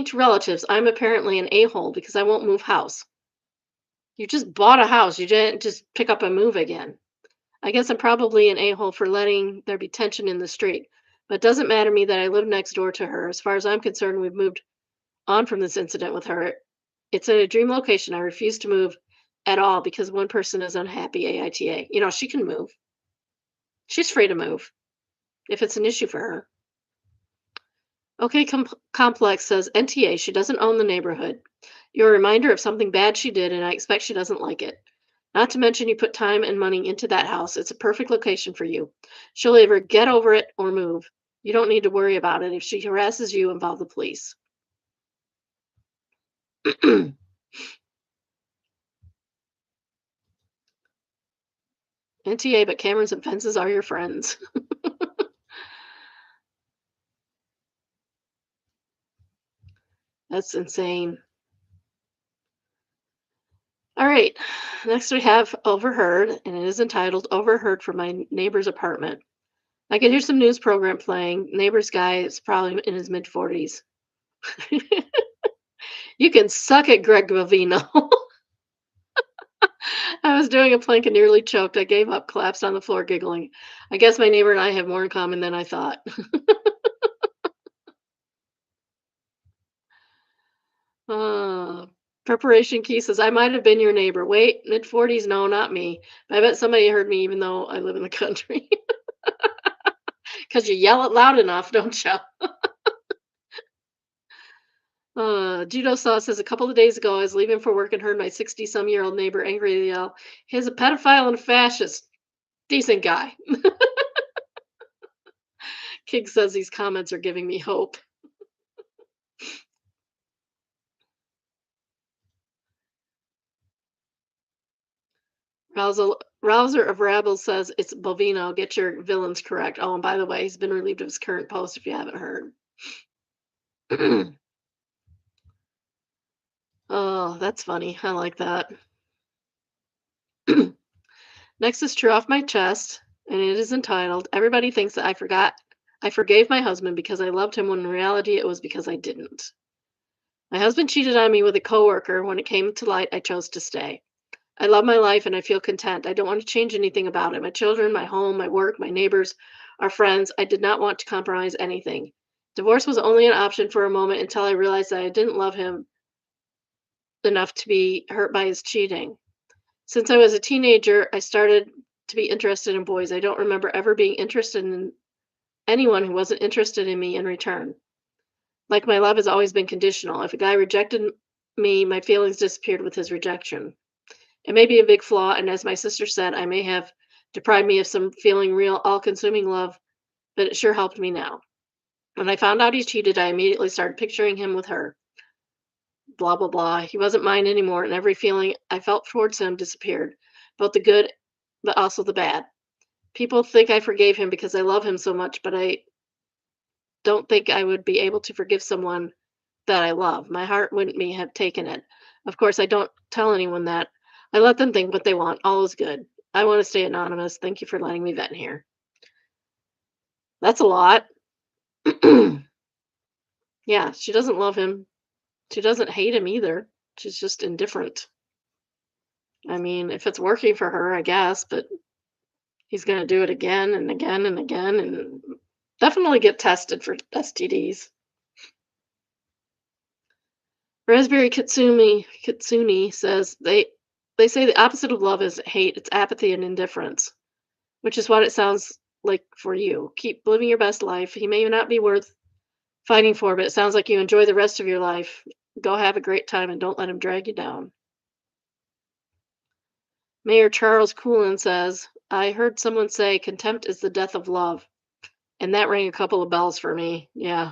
to relatives, I'm apparently an a-hole because I won't move house. You just bought a house. You didn't just pick up and move again. I guess I'm probably an a-hole for letting there be tension in the street. But it doesn't matter to me that I live next door to her. As far as I'm concerned, we've moved on from this incident with her. It's in a dream location. I refuse to move at all because one person is unhappy, AITA. You know, she can move. She's free to move if it's an issue for her. Okay, Complex says, NTA, she doesn't own the neighborhood. You're a reminder of something bad she did, and I expect she doesn't like it. Not to mention you put time and money into that house. It's a perfect location for you. She'll either get over it or move. You don't need to worry about it. If she harasses you, involve the police. NTA, but cameras and fences are your friends. That's insane. All right. Next we have Overheard, and it is entitled Overheard from My Neighbor's Apartment. I could hear some news program playing. Neighbor's guy is probably in his mid-40s. You can suck it, Greg Bavino. I was doing a plank and nearly choked. I gave up, collapsed on the floor, giggling. I guess my neighbor and I have more in common than I thought. Preparation Key says, I might have been your neighbor. Wait, mid 40s? No, not me. I bet somebody heard me even though I live in the country. Because you yell it loud enough, don't you? Judo Saw says, a couple of days ago, I was leaving for work and heard my 60-some-year-old neighbor angrily yell, he's a pedophile and a fascist. Decent guy. King says these comments are giving me hope. Rouser of Rabble says it's Bovino. Get your villains correct. Oh, and by the way, he's been relieved of his current post if you haven't heard. Oh, that's funny. I like that. Next is True Off My Chest, and it is entitled Everybody Thinks That I Forgave My Husband Because I Loved Him when in reality it was because I didn't. My husband cheated on me with a coworker. When it came to light, I chose to stay. I love my life and I feel content. I don't want to change anything about it. My children, my home, my work, my neighbors, our friends. I did not want to compromise anything. Divorce was only an option for a moment until I realized that I didn't love him enough to be hurt by his cheating. Since I was a teenager, I started to be interested in boys. I don't remember ever being interested in anyone who wasn't interested in me in return. Like my love has always been conditional. If a guy rejected me, my feelings disappeared with his rejection. It may be a big flaw, and as my sister said, I may have deprived me of some feeling real, all consuming love, but it sure helped me now. When I found out he cheated, I immediately started picturing him with her. Blah, blah, blah. He wasn't mine anymore, and every feeling I felt towards him disappeared, both the good, but also the bad. People think I forgave him because I love him so much, but I don't think I would be able to forgive someone that I love. My heart wouldn't be have taken it. Of course, I don't tell anyone that. I let them think what they want. All is good. I want to stay anonymous. Thank you for letting me vent here. That's a lot. Yeah, she doesn't love him. She doesn't hate him either. She's just indifferent. I mean, if it's working for her, I guess, but he's going to do it again and again and again and definitely get tested for STDs. Raspberry Kitsune says they say the opposite of love is hate. It's apathy and indifference, which is what it sounds like for you. Keep living your best life. He may not be worth fighting for, but it sounds like you enjoy the rest of your life. Go have a great time and don't let him drag you down. Mayor Charles Coolin says, I heard someone say contempt is the death of love. And that rang a couple of bells for me. Yeah.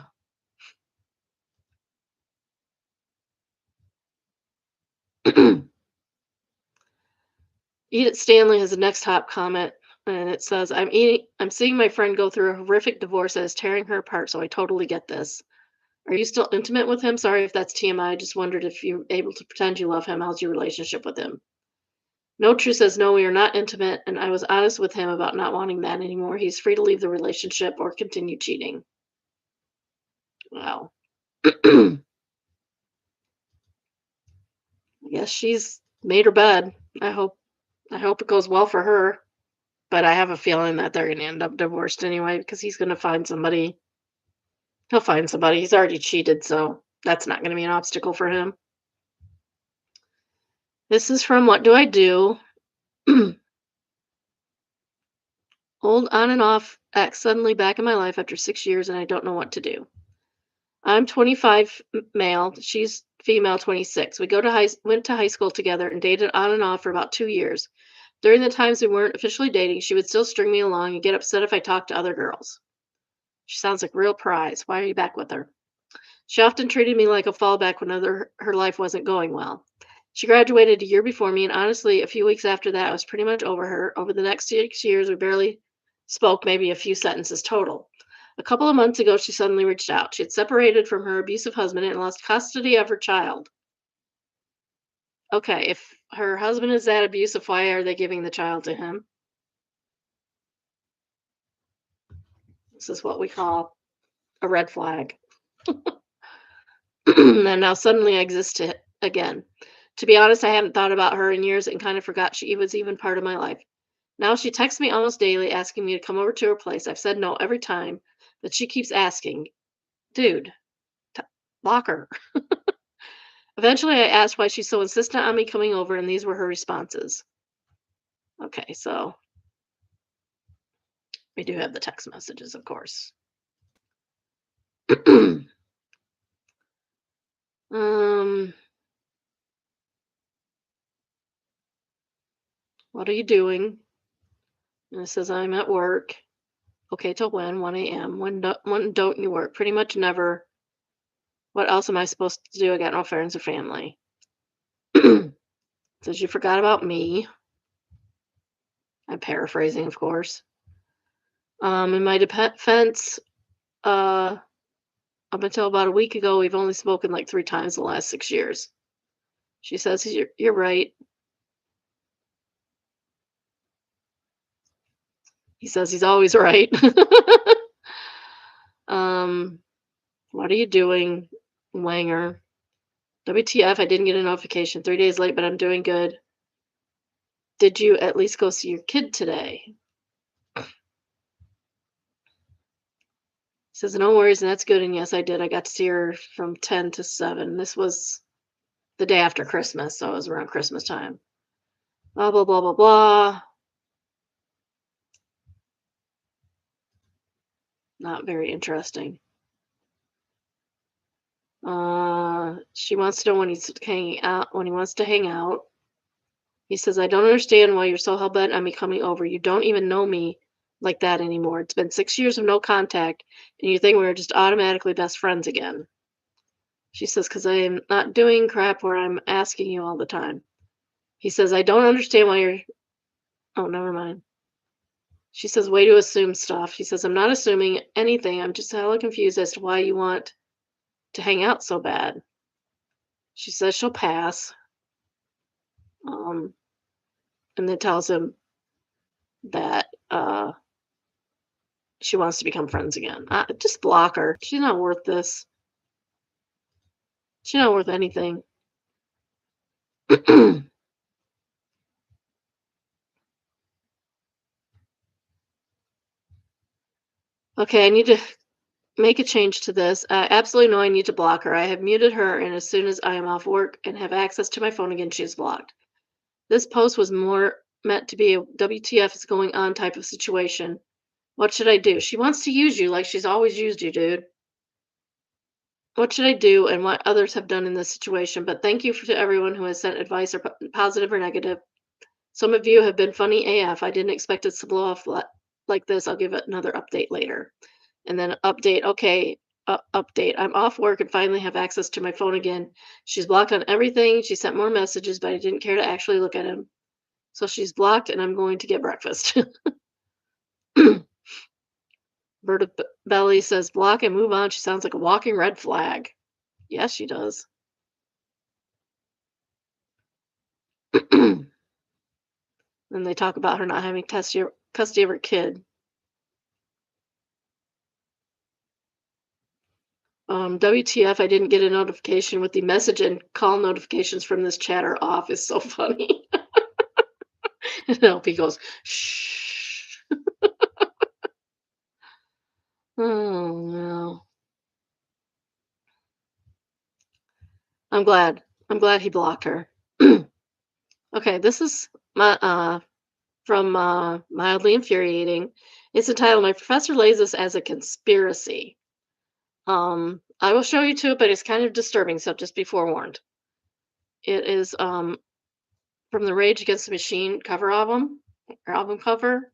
Edith Stanley has the next top comment, and it says, I'm seeing my friend go through a horrific divorce that is tearing her apart, so I totally get this. Are you still intimate with him? Sorry if that's TMI. I just wondered if you're able to pretend you love him. How's your relationship with him? No True says, no, we are not intimate, and I was honest with him about not wanting that anymore. He's free to leave the relationship or continue cheating. Wow. I guess she's made her bed. I hope it goes well for her. But I have a feeling that they're gonna end up divorced anyway because he's gonna find somebody. He'll find somebody. He's already cheated, so that's not gonna be an obstacle for him. This is from What Do I Do? Old on and off ex suddenly back in my life after 6 years and I don't know what to do. I'm 25 male, she's female 26. We went to high school together and dated on and off for about 2 years. During the times we weren't officially dating, she would still string me along and get upset if I talked to other girls. She sounds like real prize. Why are you back with her? She often treated me like a fallback when her life wasn't going well. She graduated a year before me, and honestly, a few weeks after that, I was pretty much over her. Over the next 6 years, we barely spoke, maybe a few sentences total. A couple of months ago, she suddenly reached out. She had separated from her abusive husband and lost custody of her child. Okay, if her husband is that abusive, why are they giving the child to him? This is what we call a red flag. And now suddenly I exist again. To be honest, I hadn't thought about her in years and kind of forgot she was even part of my life. Now she texts me almost daily asking me to come over to her place. I've said no every time, but she keeps asking. Dude, block her. Eventually, I asked why she's so insistent on me coming over, and these were her responses. Okay, so we do have the text messages, of course. um, what are you doing? And it says I'm at work. Okay, till when? 1 a.m. When don't you work? Pretty much never. What else am I supposed to do? I got no friends or family. Says you forgot about me. I'm paraphrasing, of course. In my defense, up until about a week ago, we've only spoken like 3 times in the last 6 years. She says you're right. He says he's always right. um, what are you doing, Wanger? WTF? I didn't get a notification. 3 days late, but I'm doing good. Did you at least go see your kid today? Says no worries, and that's good. And yes, I did. I got to see her from 10 to 7. This was the day after Christmas, so it was around Christmas time. Blah blah blah blah blah. Not very interesting. She wants to know when he's hanging out, when he wants to hang out. He says, I don't understand why you're so hell bent on me coming over. You don't even know me like that anymore. It's been 6 years of no contact, and you think we're just automatically best friends again. She says, because I'm not doing crap where I'm asking you all the time. He says, I don't understand why you're. Oh, never mind. She says, way to assume stuff. He says, I'm not assuming anything. I'm just hella confused as to why you want to hang out so bad. She says she'll pass. And then tells him that she wants to become friends again. Just block her. She's not worth this. She's not worth anything. Okay, I need to make a change to this. I absolutely know I need to block her. I have muted her, and as soon as I am off work and have access to my phone again, she is blocked. This post was more meant to be a WTF is going on type of situation. What should I do? She wants to use you like she's always used you, dude. What should I do and what others have done in this situation? But thank you to everyone who has sent advice or positive or negative. Some of you have been funny AF. I didn't expect it to blow off like this. I'll give it another update later. And then update. Okay, update. I'm off work and finally have access to my phone again. She's blocked on everything. She sent more messages, but I didn't care to actually look at him. So she's blocked, and I'm going to get breakfast. Bird of Belly says, block and move on. She sounds like a walking red flag. Yes, she does. And they talk about her not having custody of her kid. WTF, I didn't get a notification with the message and call notifications from this chatter off is so funny. And LP goes, shh. Oh, no. I'm glad. I'm glad he blocked her. Okay, this is my from Mildly Infuriating. It's entitled My Professor Lays Us as a Conspiracy. I will show you to it, but it's kind of disturbing, so just be forewarned. It is from the Rage Against the Machine cover album, or album cover.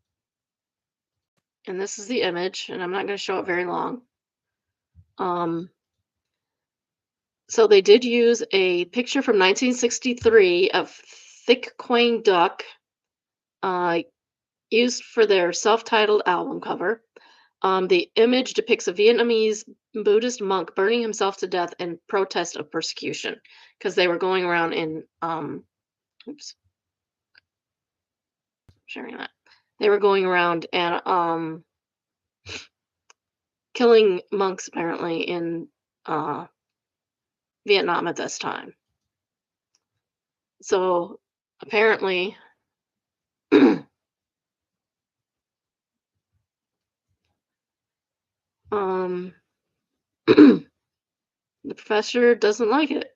And this is the image, and I'm not going to show it very long. So they did use a picture from 1963 of Thick Quang Duck, used for their self-titled album cover. The image depicts a Vietnamese Buddhist monk burning himself to death in protest of persecution, because they were going around in oops, sharing that. They were going around and killing monks apparently in Vietnam at this time. So apparently the professor doesn't like it.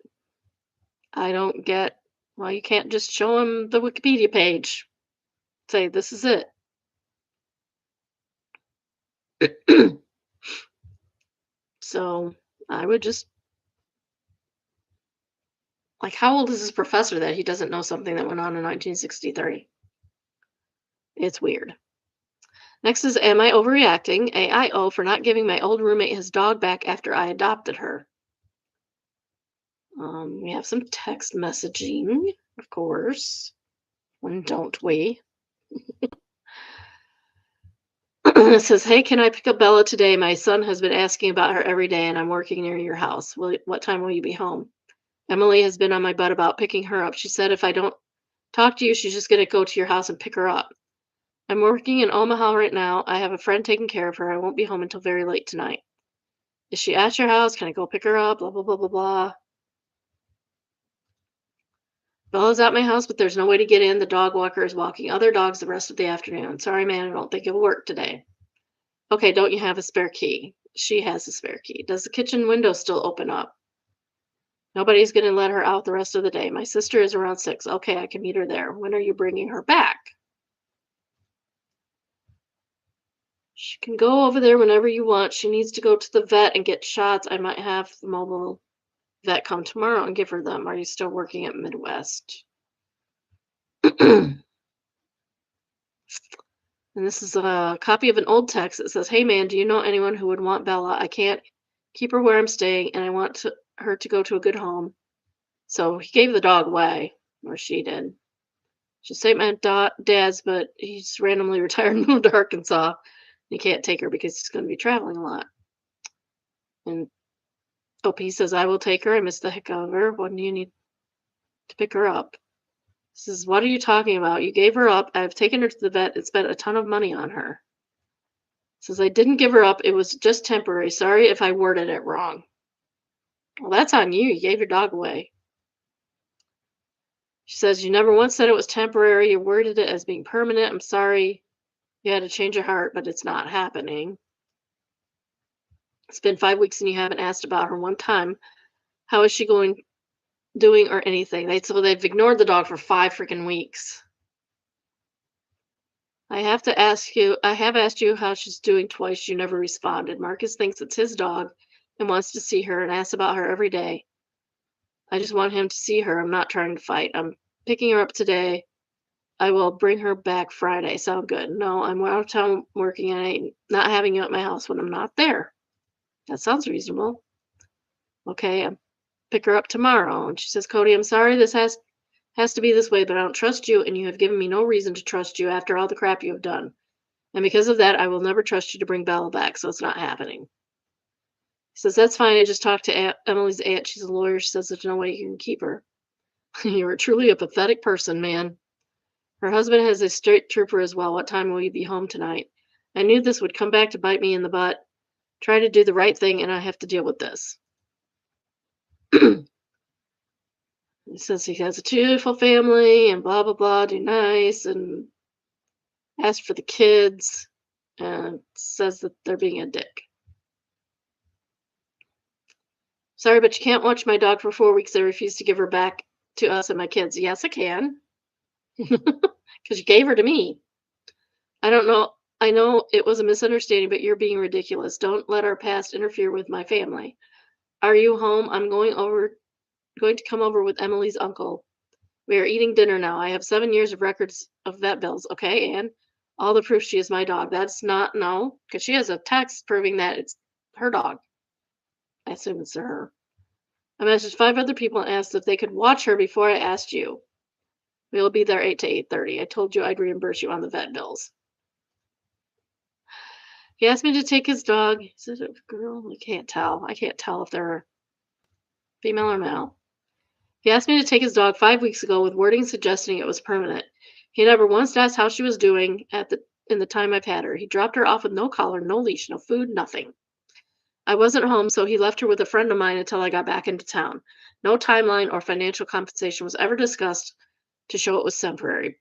I don't get why you can't just show him the Wikipedia page. Say, this is it. So I would just, like, how old is this professor that he doesn't know something that went on in 1963? It's weird. Next is, am I overreacting? AIO for not giving my old roommate his dog back after I adopted her. We have some text messaging, of course. When don't we? It says, hey, can I pick up Bella today? My son has been asking about her every day, and I'm working near your house. What time will you be home? Emily has been on my butt about picking her up. She said if I don't talk to you, she's just going to go to your house and pick her up. I'm working in Omaha right now. I have a friend taking care of her. I won't be home until very late tonight. Is she at your house? Can I go pick her up? Blah, blah, blah, blah, blah. Bella's at my house, but there's no way to get in. The dog walker is walking other dogs the rest of the afternoon. Sorry, man, I don't think it'll work today. Okay, don't you have a spare key? She has a spare key. Does the kitchen window still open up? Nobody's going to let her out the rest of the day. My sister is around 6. Okay, I can meet her there. When are you bringing her back? She can go over there whenever you want. She needs to go to the vet and get shots. I might have the mobile vet come tomorrow and give her them. Are you still working at Midwest? And this is a copy of an old text that says, hey, man, do you know anyone who would want Bella? I can't keep her where I'm staying, and I want her to go to a good home. So he gave the dog away, or she did. She'll say my dad's, but he's randomly retired and moved to Arkansas. He can't take her because he's going to be traveling a lot. And OP says, I will take her. I miss the heck out of her. When do you need to pick her up? Says, what are you talking about? You gave her up. I've taken her to the vet and spent a ton of money on her. Says, I didn't give her up. It was just temporary. Sorry if I worded it wrong. Well, that's on you. You gave your dog away. She says, you never once said it was temporary. You worded it as being permanent. I'm sorry you had to change your heart, but it's not happening. It's been 5 weeks and you haven't asked about her one time. How is she doing or anything? So they've ignored the dog for 5 freaking weeks. I have asked you how she's doing twice. You never responded. Marcus thinks it's his dog and wants to see her and asks about her every day. I just want him to see her. I'm not trying to fight. I'm picking her up today. I will bring her back Friday. Sound good? No, I'm out of town working and I'm not having you at my house when I'm not there. That sounds reasonable. Okay, I'll pick her up tomorrow. And she says, Cody, I'm sorry this has to be this way, but I don't trust you, and you have given me no reason to trust you after all the crap you have done. And because of that, I will never trust you to bring Bella back, so it's not happening. He says, that's fine. I just talked to Emily's aunt. She's a lawyer. She says there's no way you can keep her. You are truly a pathetic person, man. Her husband has a state trooper as well. What time will you be home tonight? I knew this would come back to bite me in the butt. Try to do the right thing, and I have to deal with this. He says he has a beautiful family and blah, blah, blah, do nice, and ask for the kids, and says that they're being a dick. Sorry, but you can't watch my dog for 4 weeks. I refuse to give her back to us and my kids. Yes, I can. Because you gave her to me. I don't know. I know it was a misunderstanding, but you're being ridiculous. Don't let our past interfere with my family. Are you home? I'm going to come over with Emily's uncle. We are eating dinner now. I have 7 years of records of vet bills. Okay, and all the proof she is my dog. That's not, no, because she has a text proving that it's her dog. I assume it's her. I messaged 5 other people and asked if they could watch her before I asked you. We'll be there 8 to 8:30. I told you I'd reimburse you on the vet bills. He asked me to take his dog. Is it a girl? I can't tell. I can't tell if they're female or male. He asked me to take his dog 5 weeks ago with wording suggesting it was permanent. He never once asked how she was doing in the time I've had her. He dropped her off with no collar, no leash, no food, nothing. I wasn't home, so he left her with a friend of mine until I got back into town. No timeline or financial compensation was ever discussed to show it was temporary.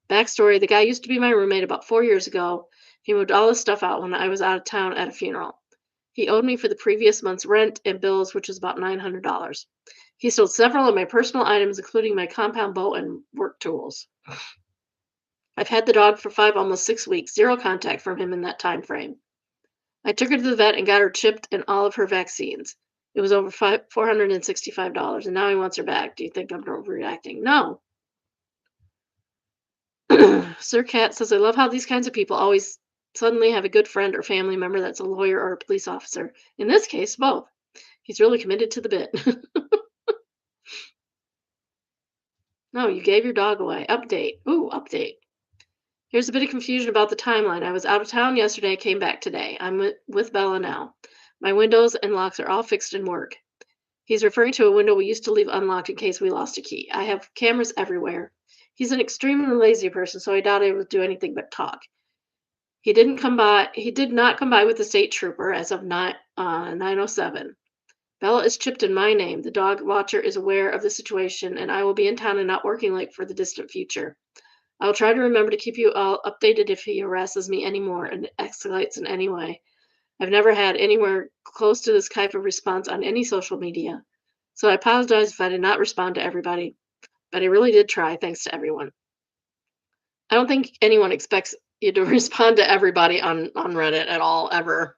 Backstory, the guy used to be my roommate about 4 years ago. He moved all his stuff out when I was out of town at a funeral. He owed me for the previous month's rent and bills, which was about $900. He stole several of my personal items, including my compound bow and work tools. I've had the dog for almost 6 weeks, zero contact from him in that time frame. I took her to the vet and got her chipped and all of her vaccines. It was over $465, and now he wants her back. Do you think I'm overreacting? No. Sir Cat says, I love how these kinds of people always suddenly have a good friend or family member that's a lawyer or a police officer. In this case, both. He's really committed to the bit. No, you gave your dog away. Update. Ooh, update. Here's a bit of confusion about the timeline. I was out of town yesterday, came back today. I'm with Bella now. My windows and locks are all fixed and work. He's referring to a window we used to leave unlocked in case we lost a key. I have cameras everywhere. He's an extremely lazy person, so I doubt I would do anything but talk. He did not come by with the state trooper as of 9:07. Bella is chipped in my name. The dog watcher is aware of the situation, and I will be in town and not working late for the distant future. I will try to remember to keep you all updated if he harasses me anymore and escalates in any way. I've never had anywhere close to this type of response on any social media. So I apologize if I did not respond to everybody, but I really did try. Thanks to everyone. I don't think anyone expects you to respond to everybody on Reddit at all, ever.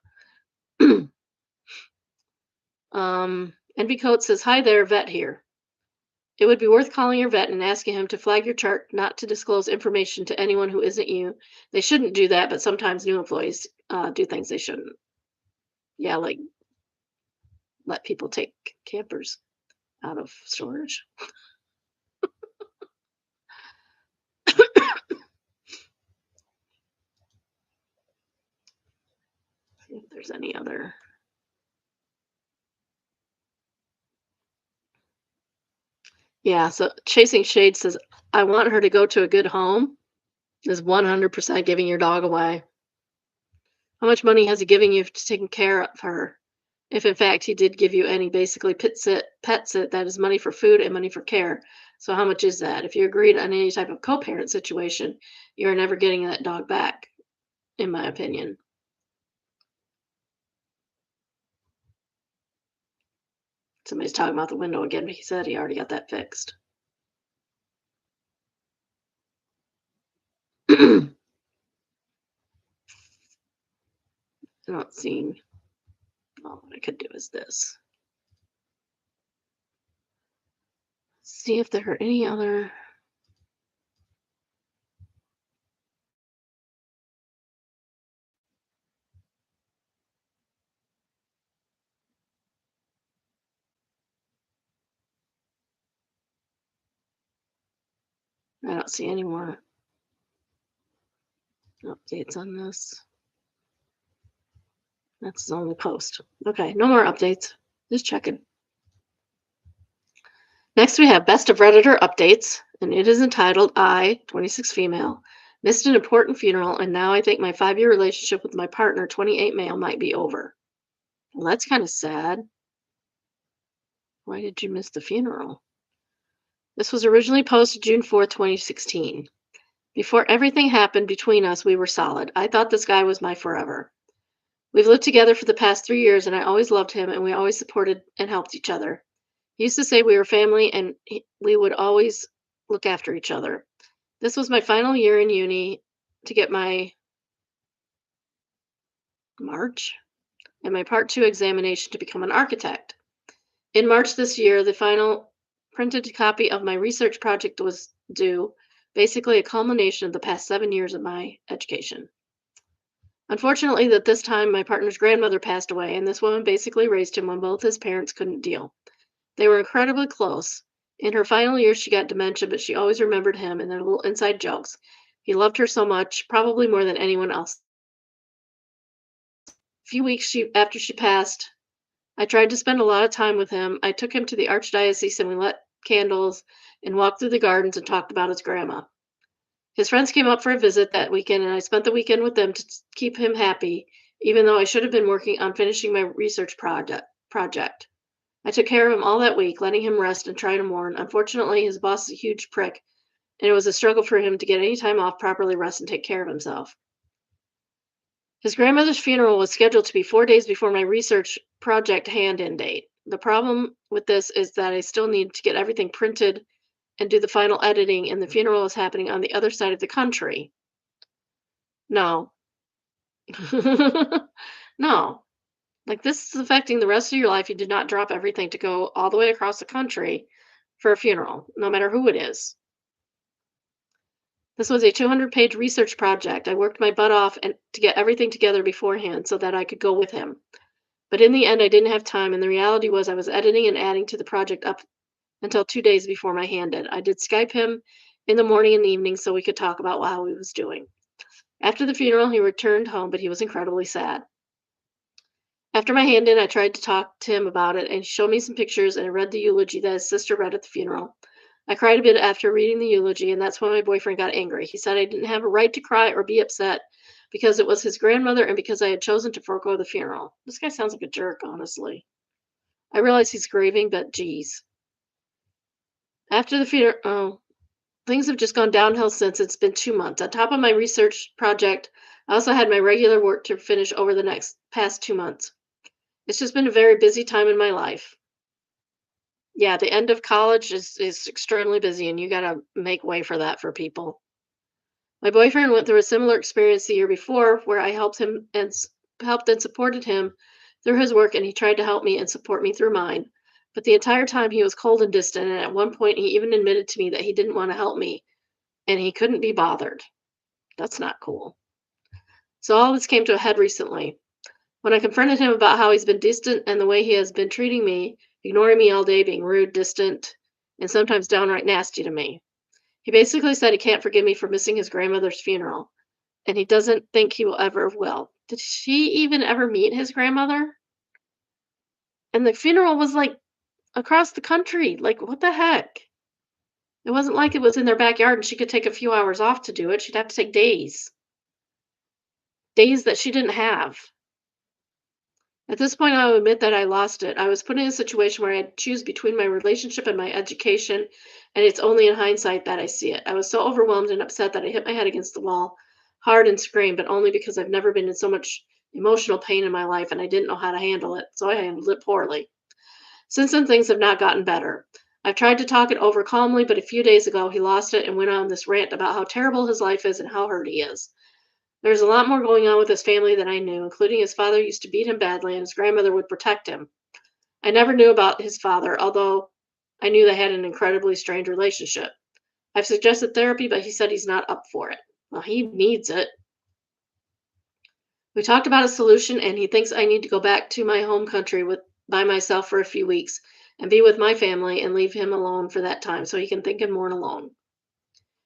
NB Coat says, hi there, vet here. It would be worth calling your vet and asking him to flag your chart not to disclose information to anyone who isn't you. They shouldn't do that, but sometimes new employees do things they shouldn't. Yeah, like let people take campers out of storage. See if there's any other. Yeah, so Chasing Shade says, I want her to go to a good home is 100% giving your dog away. How much money has he given you to taking care of her? If in fact he did give you any basically pet sit, that is money for food and money for care. So how much is that? If you agreed on any type of co-parent situation, you're never getting that dog back, in my opinion. Somebody's talking about the window again, but he said he already got that fixed. I'm not seeing. Well, what I could do is this. See if there are any other. I don't see any more updates on this. That's his only post. Okay, no more updates. Just checking. Next, we have Best of Redditor updates, and it is entitled I, 26 female, missed an important funeral, and now I think my 5-year relationship with my partner, 28 male, might be over. Well, that's kind of sad. Why did you miss the funeral? This was originally posted June 4th, 2016. Before everything happened between us, we were solid. I thought this guy was my forever. We've lived together for the past 3 years, and I always loved him, and we always supported and helped each other. He used to say we were family, and we would always look after each other. This was my final year in uni to get my March and my Part 2 examination to become an architect. In March this year, the final printed copy of my research project was due, basically a culmination of the past 7 years of my education. Unfortunately, at this time, my partner's grandmother passed away, and this woman basically raised him when both his parents couldn't deal. They were incredibly close. In her final years, she got dementia, but she always remembered him and their little inside jokes. He loved her so much, probably more than anyone else. A few weeks after she passed, I tried to spend a lot of time with him. I took him to the archdiocese and we lit candles and walked through the gardens and talked about his grandma. His friends came up for a visit that weekend, and I spent the weekend with them to keep him happy, even though I should have been working on finishing my research project. I took care of him all that week, letting him rest and try to mourn. Unfortunately, his boss is a huge prick, and it was a struggle for him to get any time off, properly rest, and take care of himself. His grandmother's funeral was scheduled to be 4 days before my research project hand-in date. The problem with this is that I still need to get everything printed and do the final editing, and the funeral is happening on the other side of the country. No. No. Like, this is affecting the rest of your life. You did not drop everything to go all the way across the country for a funeral, no matter who it is. This was a 200-page research project. I worked my butt off and to get everything together beforehand so that I could go with him. But in the end, I didn't have time, and the reality was I was editing and adding to the project up until 2 days before my hand did. I did Skype him in the morning and the evening so we could talk about how he was doing. After the funeral, he returned home, but he was incredibly sad. After my hand in, I tried to talk to him about it, and he showed me some pictures, and I read the eulogy that his sister read at the funeral. I cried a bit after reading the eulogy, and that's when my boyfriend got angry. He said I didn't have a right to cry or be upset because it was his grandmother and because I had chosen to forego the funeral. This guy sounds like a jerk, honestly. I realize he's grieving, but geez. After the funeral, oh, things have just gone downhill since. It's been 2 months. On top of my research project, I also had my regular work to finish over the next past 2 months. It's just been a very busy time in my life. Yeah, the end of college is extremely busy, and you gotta make way for that for people. My boyfriend went through a similar experience the year before, where I helped and supported him through his work, and he tried to help me and support me through mine. But the entire time he was cold and distant, and at one point he even admitted to me that he didn't want to help me and he couldn't be bothered. That's not cool. So all this came to a head recently. When I confronted him about how he's been distant and the way he has been treating me, ignoring me all day, being rude, distant, and sometimes downright nasty to me. He basically said he can't forgive me for missing his grandmother's funeral, and he doesn't think he will ever will. Did she even ever meet his grandmother? And the funeral was like across the country. Like, what the heck? It wasn't like it was in their backyard and she could take a few hours off to do it. She'd have to take days, days that she didn't have. At this point, I'll admit that I lost it. I was put in a situation where I had to choose between my relationship and my education, and it's only in hindsight that I see it. I was so overwhelmed and upset that I hit my head against the wall hard and screamed, but only because I've never been in so much emotional pain in my life and I didn't know how to handle it, so I handled it poorly. Since then, things have not gotten better. I've tried to talk it over calmly, but a few days ago, he lost it and went on this rant about how terrible his life is and how hurt he is. There's a lot more going on with his family than I knew, including his father used to beat him badly and his grandmother would protect him. I never knew about his father, although I knew they had an incredibly strained relationship. I've suggested therapy, but he said he's not up for it. Well, he needs it. We talked about a solution, and he thinks I need to go back to my home country by myself for a few weeks and be with my family and leave him alone for that time so he can think and mourn alone.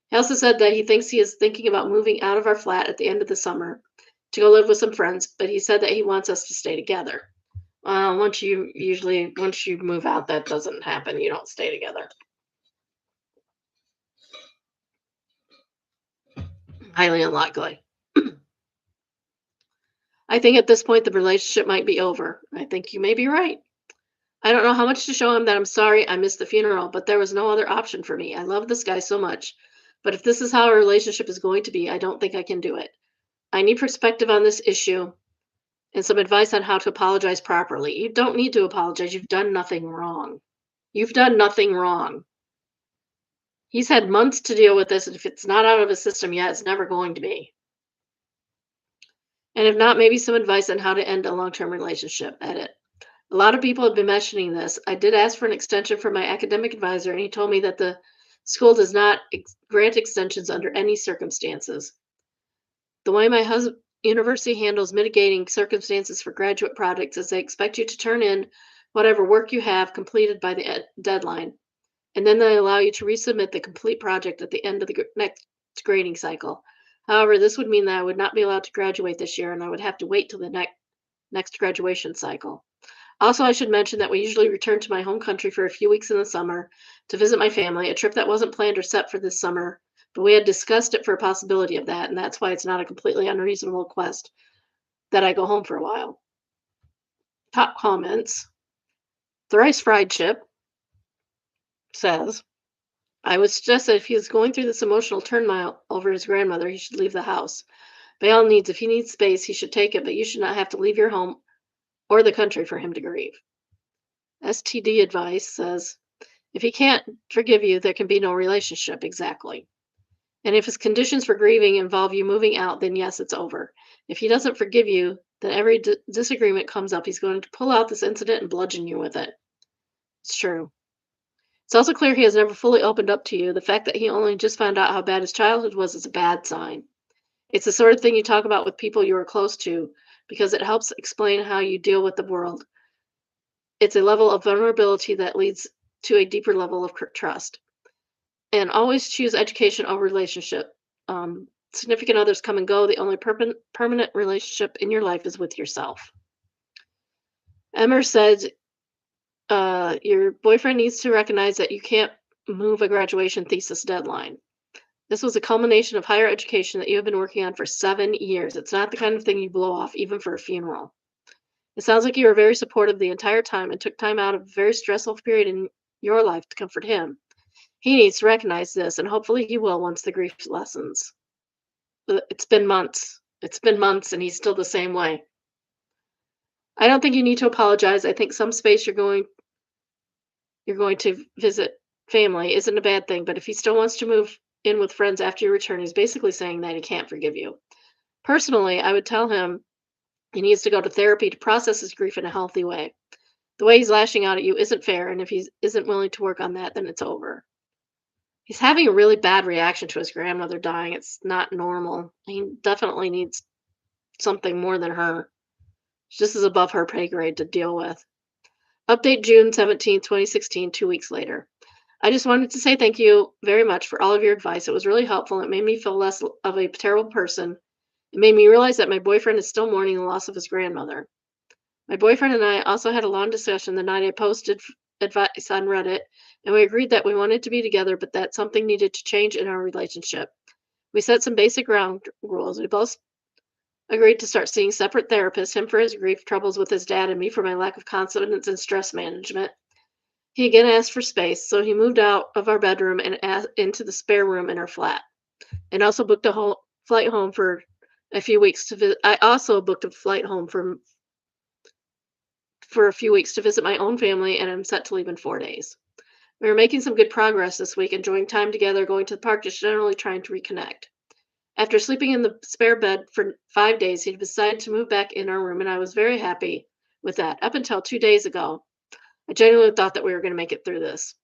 He also said that he thinks he is thinking about moving out of our flat at the end of the summer to go live with some friends, but he said that he wants us to stay together. Once you move out, that doesn't happen. You don't stay together. Highly unlikely. I think at this point the relationship might be over. I think you may be right. I don't know how much to show him that I'm sorry I missed the funeral, but there was no other option for me. I love this guy so much. But if this is how our relationship is going to be, I don't think I can do it. I need perspective on this issue and some advice on how to apologize properly. You don't need to apologize. You've done nothing wrong. You've done nothing wrong. He's had months to deal with this, and if it's not out of his system yet, it's never going to be. And if not, maybe some advice on how to end a long term relationship. Edit. A lot of people have been mentioning this. I did ask for an extension from my academic advisor, and he told me that the school does not grant extensions under any circumstances. The way my university handles mitigating circumstances for graduate projects is they expect you to turn in whatever work you have completed by the deadline, and then they allow you to resubmit the complete project at the end of the next grading cycle. However, this would mean that I would not be allowed to graduate this year, and I would have to wait till the next graduation cycle. Also, I should mention that we usually return to my home country for a few weeks in the summer to visit my family, a trip that wasn't planned or set for this summer, but we had discussed it for a possibility of that, and that's why it's not a completely unreasonable request that I go home for a while. Top comments. Thrice Fried Chip says, I would suggest that if he is going through this emotional turmoil over his grandmother, he should leave the house. By all needs, if he needs space, he should take it, but you should not have to leave your home or the country for him to grieve. STD advice says, if he can't forgive you, there can be no relationship. Exactly. And if his conditions for grieving involve you moving out, then yes, it's over. If he doesn't forgive you, then every disagreement comes up, he's going to pull out this incident and bludgeon you with it. It's true. It's also clear he has never fully opened up to you. The fact that he only just found out how bad his childhood was is a bad sign. It's the sort of thing you talk about with people you are close to because it helps explain how you deal with the world. It's a level of vulnerability that leads to a deeper level of trust. And always choose education over relationship. Significant others come and go. The only permanent relationship in your life is with yourself. Emmer said, your boyfriend needs to recognize that you can't move a graduation thesis deadline. This was a culmination of higher education that you have been working on for 7 years. It's not the kind of thing you blow off, even for a funeral. It sounds like you were very supportive the entire time and took time out of a very stressful period in your life to comfort him. He needs to recognize this, and hopefully he will once the grief lessens. It's been months. It's been months, and he's still the same way. I don't think you need to apologize. I think some space you're going to visit family isn't a bad thing, but if he still wants to move in with friends after you return, he's basically saying that he can't forgive you. Personally, I would tell him he needs to go to therapy to process his grief in a healthy way. The way he's lashing out at you isn't fair, and if he isn't willing to work on that, then it's over. He's having a really bad reaction to his grandmother dying. It's not normal. He definitely needs something more than her. This is above her pay grade to deal with. Update June 17th, 2016, 2 weeks later. I just wanted to say thank you very much for all of your advice. It was really helpful. It made me feel less of a terrible person. It made me realize that my boyfriend is still mourning the loss of his grandmother. My boyfriend and I also had a long discussion the night I posted advice on Reddit, and we agreed that we wanted to be together, but that something needed to change in our relationship. We set some basic ground rules. We both agreed to start seeing separate therapists, him for his grief troubles with his dad and me for my lack of confidence and stress management. He again asked for space, so he moved out of our bedroom and into the spare room in our flat, and also booked a flight home for a few weeks to visit. I also booked a flight home for a few weeks to visit my own family, and I'm set to leave in 4 days. We were making some good progress this week, enjoying time together, going to the park, just generally trying to reconnect. After sleeping in the spare bed for 5 days, he decided to move back in our room, and I was very happy with that. Up until 2 days ago, I genuinely thought that we were going to make it through this.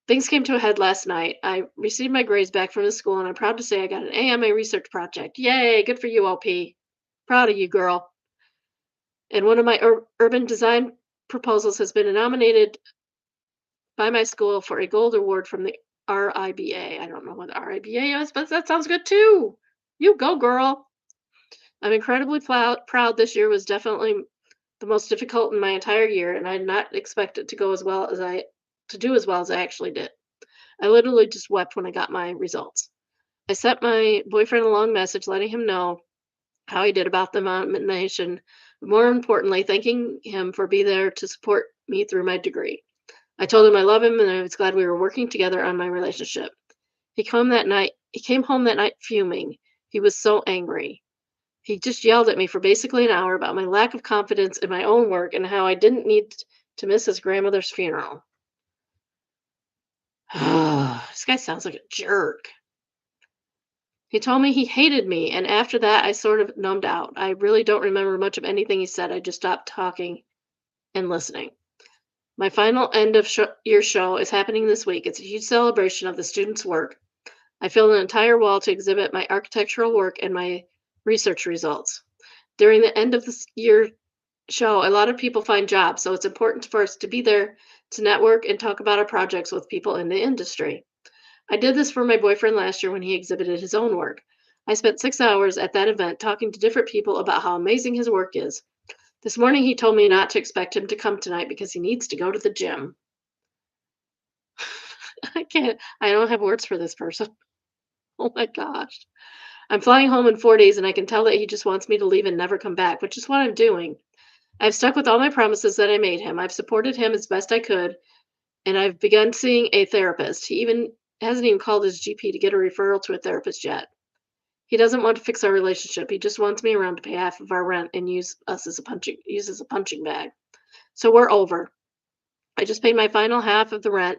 Things came to a head last night. I received my grades back from the school, and I'm proud to say I got an A on my research project. Yay, good for you, OP. Proud of you, girl. And one of my urban design proposals has been nominated by my school for a gold award from the RIBA. I don't know what the RIBA is, but that sounds good too. You go, girl. I'm incredibly proud. This year was definitely the most difficult in my entire year, and I did not expect it to do as well as I actually did. I literally just wept when I got my results. I sent my boyfriend a long message letting him know how he did about the nomination. More importantly, thanking him for being there to support me through my degree. I told him I love him and I was glad we were working together on my relationship. He came home that night fuming. He was so angry. He just yelled at me for basically an hour about my lack of confidence in my own work and how I didn't need to miss his grandmother's funeral. This guy sounds like a jerk. He told me he hated me, and after that, I sort of numbed out. I really don't remember much of anything he said. I just stopped talking and listening. My final end of year show is happening this week. It's a huge celebration of the students' work. I filled an entire wall to exhibit my architectural work and my research results. During the end of this year show, a lot of people find jobs, so it's important for us to be there to network and talk about our projects with people in the industry. I did this for my boyfriend last year when he exhibited his own work. I spent 6 hours at that event talking to different people about how amazing his work is. This morning he told me not to expect him to come tonight because he needs to go to the gym. I don't have words for this person. Oh my gosh. I'm flying home in 4 days and I can tell that he just wants me to leave and never come back, which is what I'm doing. I've stuck with all my promises that I made him. I've supported him as best I could, and I've begun seeing a therapist. He hasn't even called his GP to get a referral to a therapist yet. He doesn't want to fix our relationship. He just wants me around to pay half of our rent and use as a punching bag. So we're over. I just paid my final half of the rent.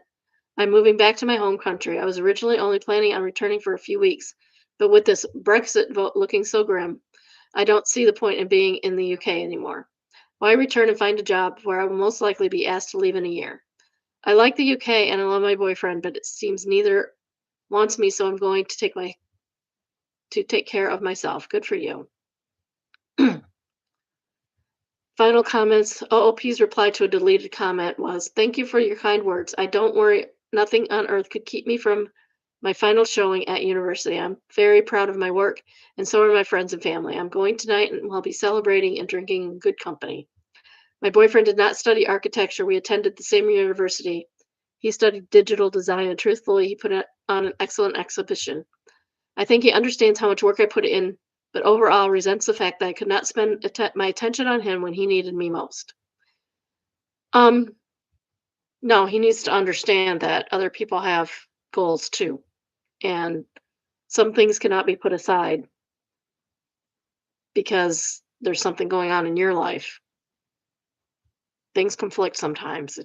I'm moving back to my home country. I was originally only planning on returning for a few weeks, but with this Brexit vote looking so grim, I don't see the point in being in the UK anymore. Why return and find a job where I will most likely be asked to leave in a year? I like the UK and I love my boyfriend, but it seems neither wants me, so I'm going to take care of myself. Good for you. Final comments. OOP's reply to a deleted comment was, "Thank you for your kind words. I don't worry. Nothing on earth could keep me from my final showing at university. I'm very proud of my work, and so are my friends and family. I'm going tonight and we'll be celebrating and drinking in good company. My boyfriend did not study architecture. We attended the same university. He studied digital design, and truthfully, he put on an excellent exhibition. I think he understands how much work I put in, but overall resents the fact that I could not spend my attention on him when he needed me most." Um, no, he needs to understand that other people have goals too, and some things cannot be put aside because there's something going on in your life. Things conflict sometimes.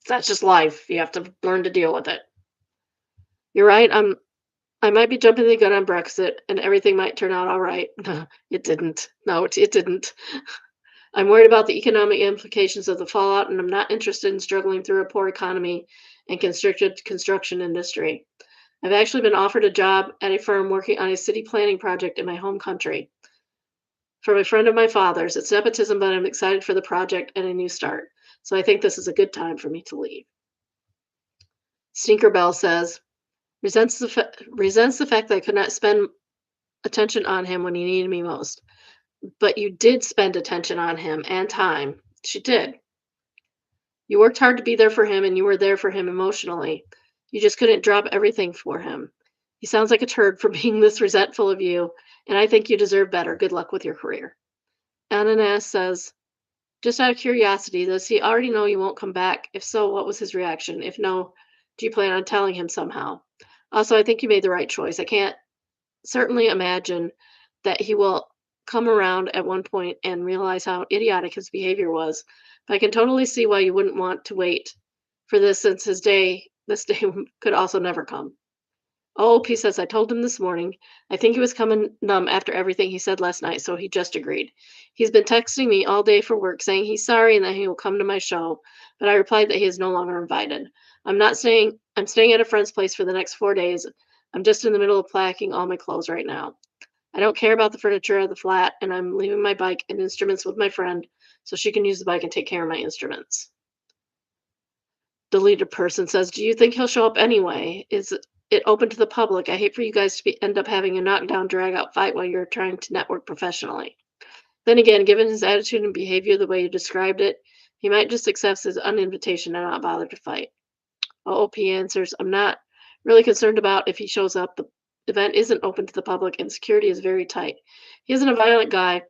That's just life. You have to learn to deal with it. You're right. I might be jumping the gun on Brexit, and everything might turn out all right. It didn't. No, it didn't. I'm worried about the economic implications of the fallout, and I'm not interested in struggling through a poor economy and constricted construction industry. I've actually been offered a job at a firm working on a city planning project in my home country from a friend of my father's. It's nepotism, but I'm excited for the project and a new start. So I think this is a good time for me to leave. Stinker Bell says, resents the fact that I could not spend attention on him when he needed me most. But you did spend attention on him and time. She did. You worked hard to be there for him and you were there for him emotionally. You just couldn't drop everything for him. He sounds like a turd for being this resentful of you, and I think you deserve better. Good luck with your career. Ananas says, just out of curiosity, does he already know you won't come back? If so, what was his reaction? If no, do you plan on telling him somehow? Also, I think you made the right choice. I can't certainly imagine that he will come around at one point and realize how idiotic his behavior was. But I can totally see why you wouldn't want to wait for this since this day could also never come. OOP says, I told him this morning. I think he was coming numb after everything he said last night, so he just agreed. He's been texting me all day for work saying he's sorry and that he will come to my show, but I replied that he is no longer invited. I'm staying at a friend's place for the next 4 days. I'm just in the middle of packing all my clothes right now. I don't care about the furniture of the flat, and I'm leaving my bike and instruments with my friend so she can use the bike and take care of my instruments. Deleted person says, do you think he'll show up anyway? Is it open to the public? I hate for you guys to end up having a knockdown, drag out fight while you're trying to network professionally. Then again, given his attitude and behavior the way you described it, he might just accept his uninvitation and not bother to fight. OOP answers, I'm not really concerned about if he shows up. The event isn't open to the public and security is very tight. He isn't a violent guy.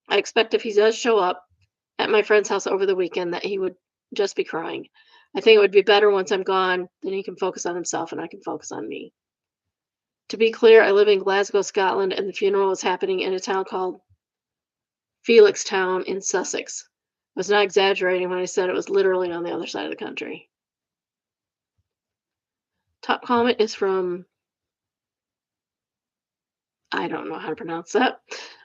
I expect if he does show up at my friend's house over the weekend that he would just be crying. I think it would be better once I'm gone, then he can focus on himself and I can focus on me. To be clear, I live in Glasgow, Scotland, and the funeral is happening in a town called Felixstown in Sussex. I was not exaggerating when I said it was literally on the other side of the country. Top comment is from, I don't know how to pronounce that.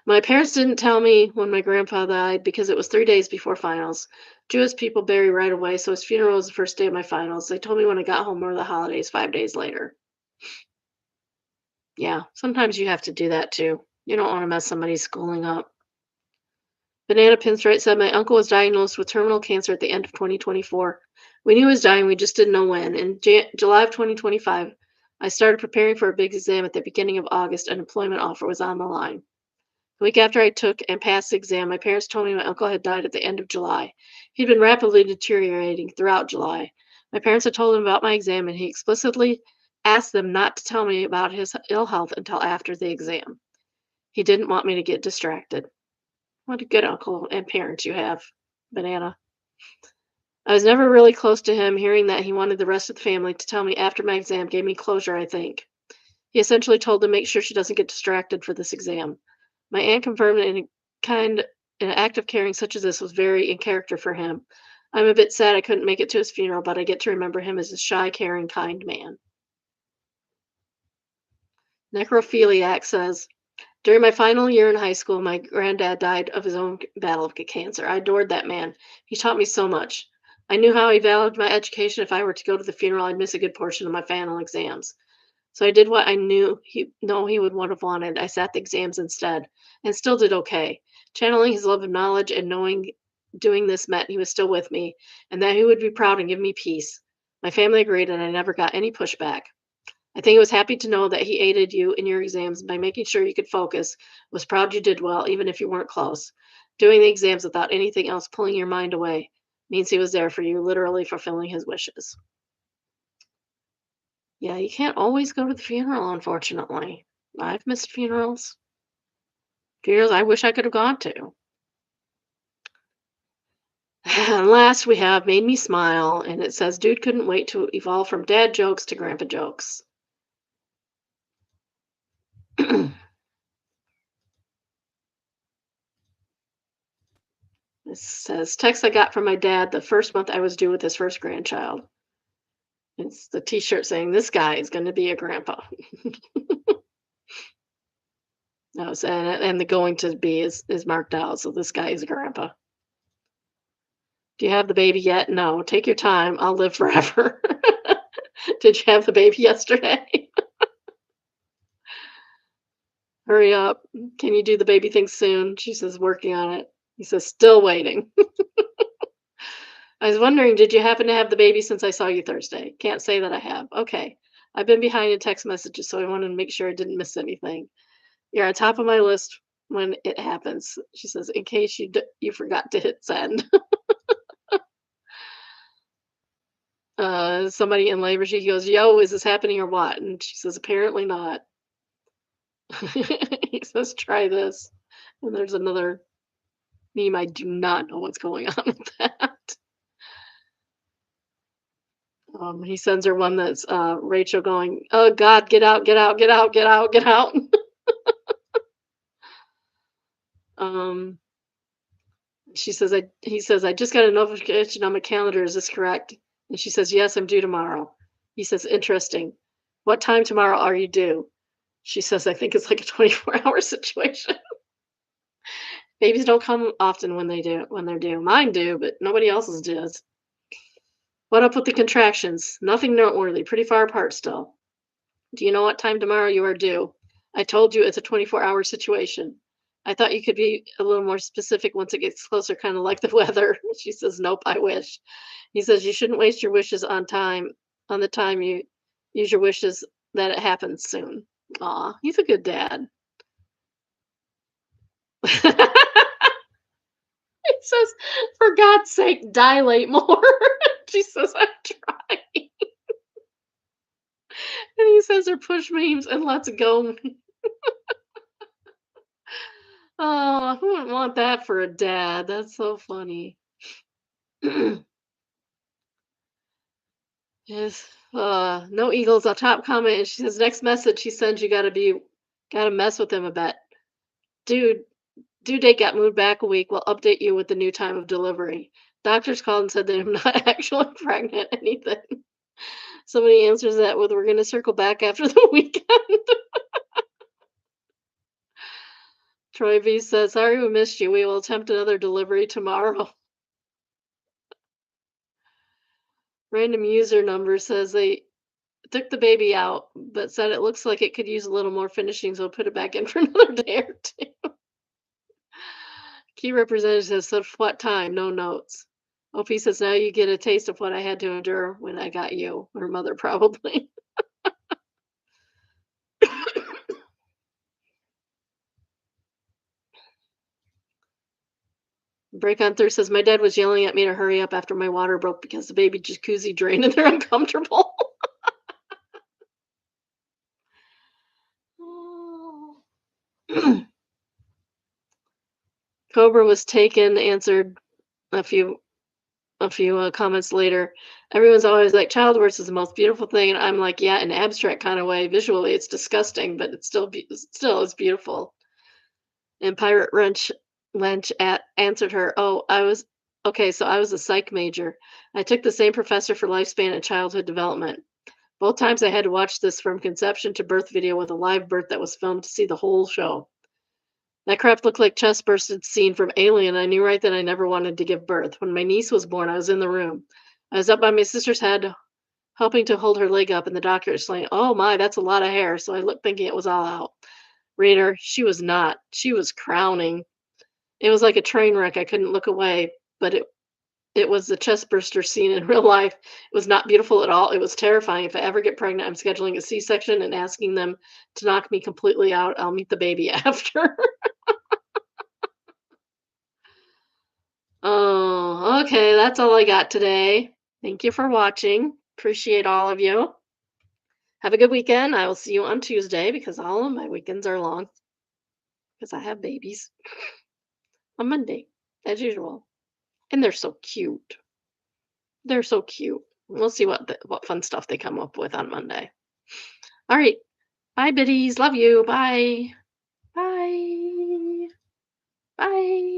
My parents didn't tell me when my grandpa died because it was 3 days before finals. Jewish people bury right away, so his funeral was the first day of my finals. They told me when I got home over the holidays, 5 days later. Yeah, sometimes you have to do that too. You don't want to mess somebody's schooling up. Banana Pinstripe said, my uncle was diagnosed with terminal cancer at the end of 2024. We knew he was dying, we just didn't know when. In July of 2025, I started preparing for a big exam at the beginning of August. An employment offer was on the line. The week after I took and passed the exam, my parents told me my uncle had died at the end of July. He'd been rapidly deteriorating throughout July. My parents had told him about my exam, and he explicitly asked them not to tell me about his ill health until after the exam. He didn't want me to get distracted. What a good uncle and parents you have, Banana. I was never really close to him. Hearing that he wanted the rest of the family to tell me after my exam gave me closure, I think. He essentially told to make sure she doesn't get distracted for this exam. My aunt confirmed kind an act of caring such as this was very in character for him. I'm a bit sad I couldn't make it to his funeral, but I get to remember him as a shy, caring, kind man. Necrophiliac says, during my final year in high school, my granddad died of his own battle of cancer. I adored that man. He taught me so much. I knew how he valued my education. If I were to go to the funeral, I'd miss a good portion of my final exams. So I did what I knew he would would have wanted. I sat the exams instead and still did okay. Channeling his love of knowledge and knowing doing this meant he was still with me and that he would be proud and give me peace. My family agreed and I never got any pushback. I think he was happy to know that he aided you in your exams by making sure you could focus, was proud you did well, even if you weren't close. Doing the exams without anything else pulling your mind away means he was there for you, literally fulfilling his wishes. Yeah, you can't always go to the funeral, unfortunately. I've missed funerals. Funerals I wish I could have gone to. And last we have Made Me Smile, and it says, dude couldn't wait to evolve from dad jokes to grandpa jokes. It says, text I got from my dad the first month I was due with his first grandchild. It's the t-shirt saying, this guy is going to be a grandpa. No, and the going to be is marked out, so this guy is a grandpa. Do you have the baby yet? No. Take your time. I'll live forever. Did you have the baby yesterday? Hurry up. Can you do the baby thing soon? She says, working on it. He says, still waiting. I was wondering, did you happen to have the baby since I saw you Thursday? Can't say that I have. Okay. I've been behind in text messages, so I wanted to make sure I didn't miss anything. You're on top of my list when it happens. She says, in case you forgot to hit send. Somebody in labor, she goes, yo, is this happening or what? And she says, apparently not. He says, try this. And there's another meme. I do not know what's going on with that. He sends her one that's Rachel going, oh God, get out, get out, get out, get out, get out. um, he says, I just got a notification on my calendar. Is this correct? And she says, yes, I'm due tomorrow. He says, interesting. What time tomorrow are you due? She says, I think it's like a 24-hour situation. Babies don't come often when they're due. Mine do, but nobody else's does. What up with the contractions? Nothing noteworthy. Pretty far apart still. Do you know what time tomorrow you are due? I told you it's a 24-hour situation. I thought you could be a little more specific once it gets closer, kind of like the weather. She says, nope, I wish. He says, you shouldn't waste your wishes on the time you use your wishes that it happens soon. Aw, he's a good dad. He says, for God's sake, dilate more. She says, I'm trying. And he says, or push memes and let's go. Oh, who wouldn't want that for a dad? That's so funny. Yes. No eagles. A top comment. And she says, next message she sends, you gotta mess with him a bit. Dude, due date got moved back a week. We'll update you with the new time of delivery. Doctors called and said that I'm not actually pregnant, anything. Somebody answers that with, we're gonna circle back after the weekend. Troy V says, sorry we missed you. We will attempt another delivery tomorrow. Random user number says they took the baby out, but said it looks like it could use a little more finishing, so put it back in for another day or two. Key representative said, what time? No notes. OP says, now you get a taste of what I had to endure when I got you. Her mother, probably. Break on Thirst says, my dad was yelling at me to hurry up after my water broke because the baby jacuzzi drained and they're uncomfortable. Cobra was taken, answered a few a few comments later. Everyone's always like, childbirth is the most beautiful thing. And I'm like, yeah, in an abstract kind of way. Visually, it's disgusting, but it's still is beautiful. And Pirate Wrench answered her, "Oh, I was okay, so I was a psych major. I took the same professor for lifespan and childhood development. Both times I had to watch this from conception to birth video with a live birth that was filmed to see the whole show. That crap looked like chest bursted scene from Alien. I knew right then I never wanted to give birth. When my niece was born, I was in the room. I was up by my sister's head, helping to hold her leg up, and the doctor was saying, 'Oh my, that's a lot of hair.' So I looked thinking it was all out. Reader, she was not. She was crowning. It was like a train wreck. I couldn't look away, but it was the chest burster scene in real life. It was not beautiful at all. It was terrifying. If I ever get pregnant, I'm scheduling a C-section and asking them to knock me completely out. I'll meet the baby after." Oh, okay. That's all I got today. Thank you for watching. Appreciate all of you. Have a good weekend. I will see you on Tuesday because all of my weekends are long because I have babies on Monday, as usual. And they're so cute. They're so cute. We'll see what fun stuff they come up with on Monday. All right. Bye, biddies. Love you. Bye. Bye. Bye.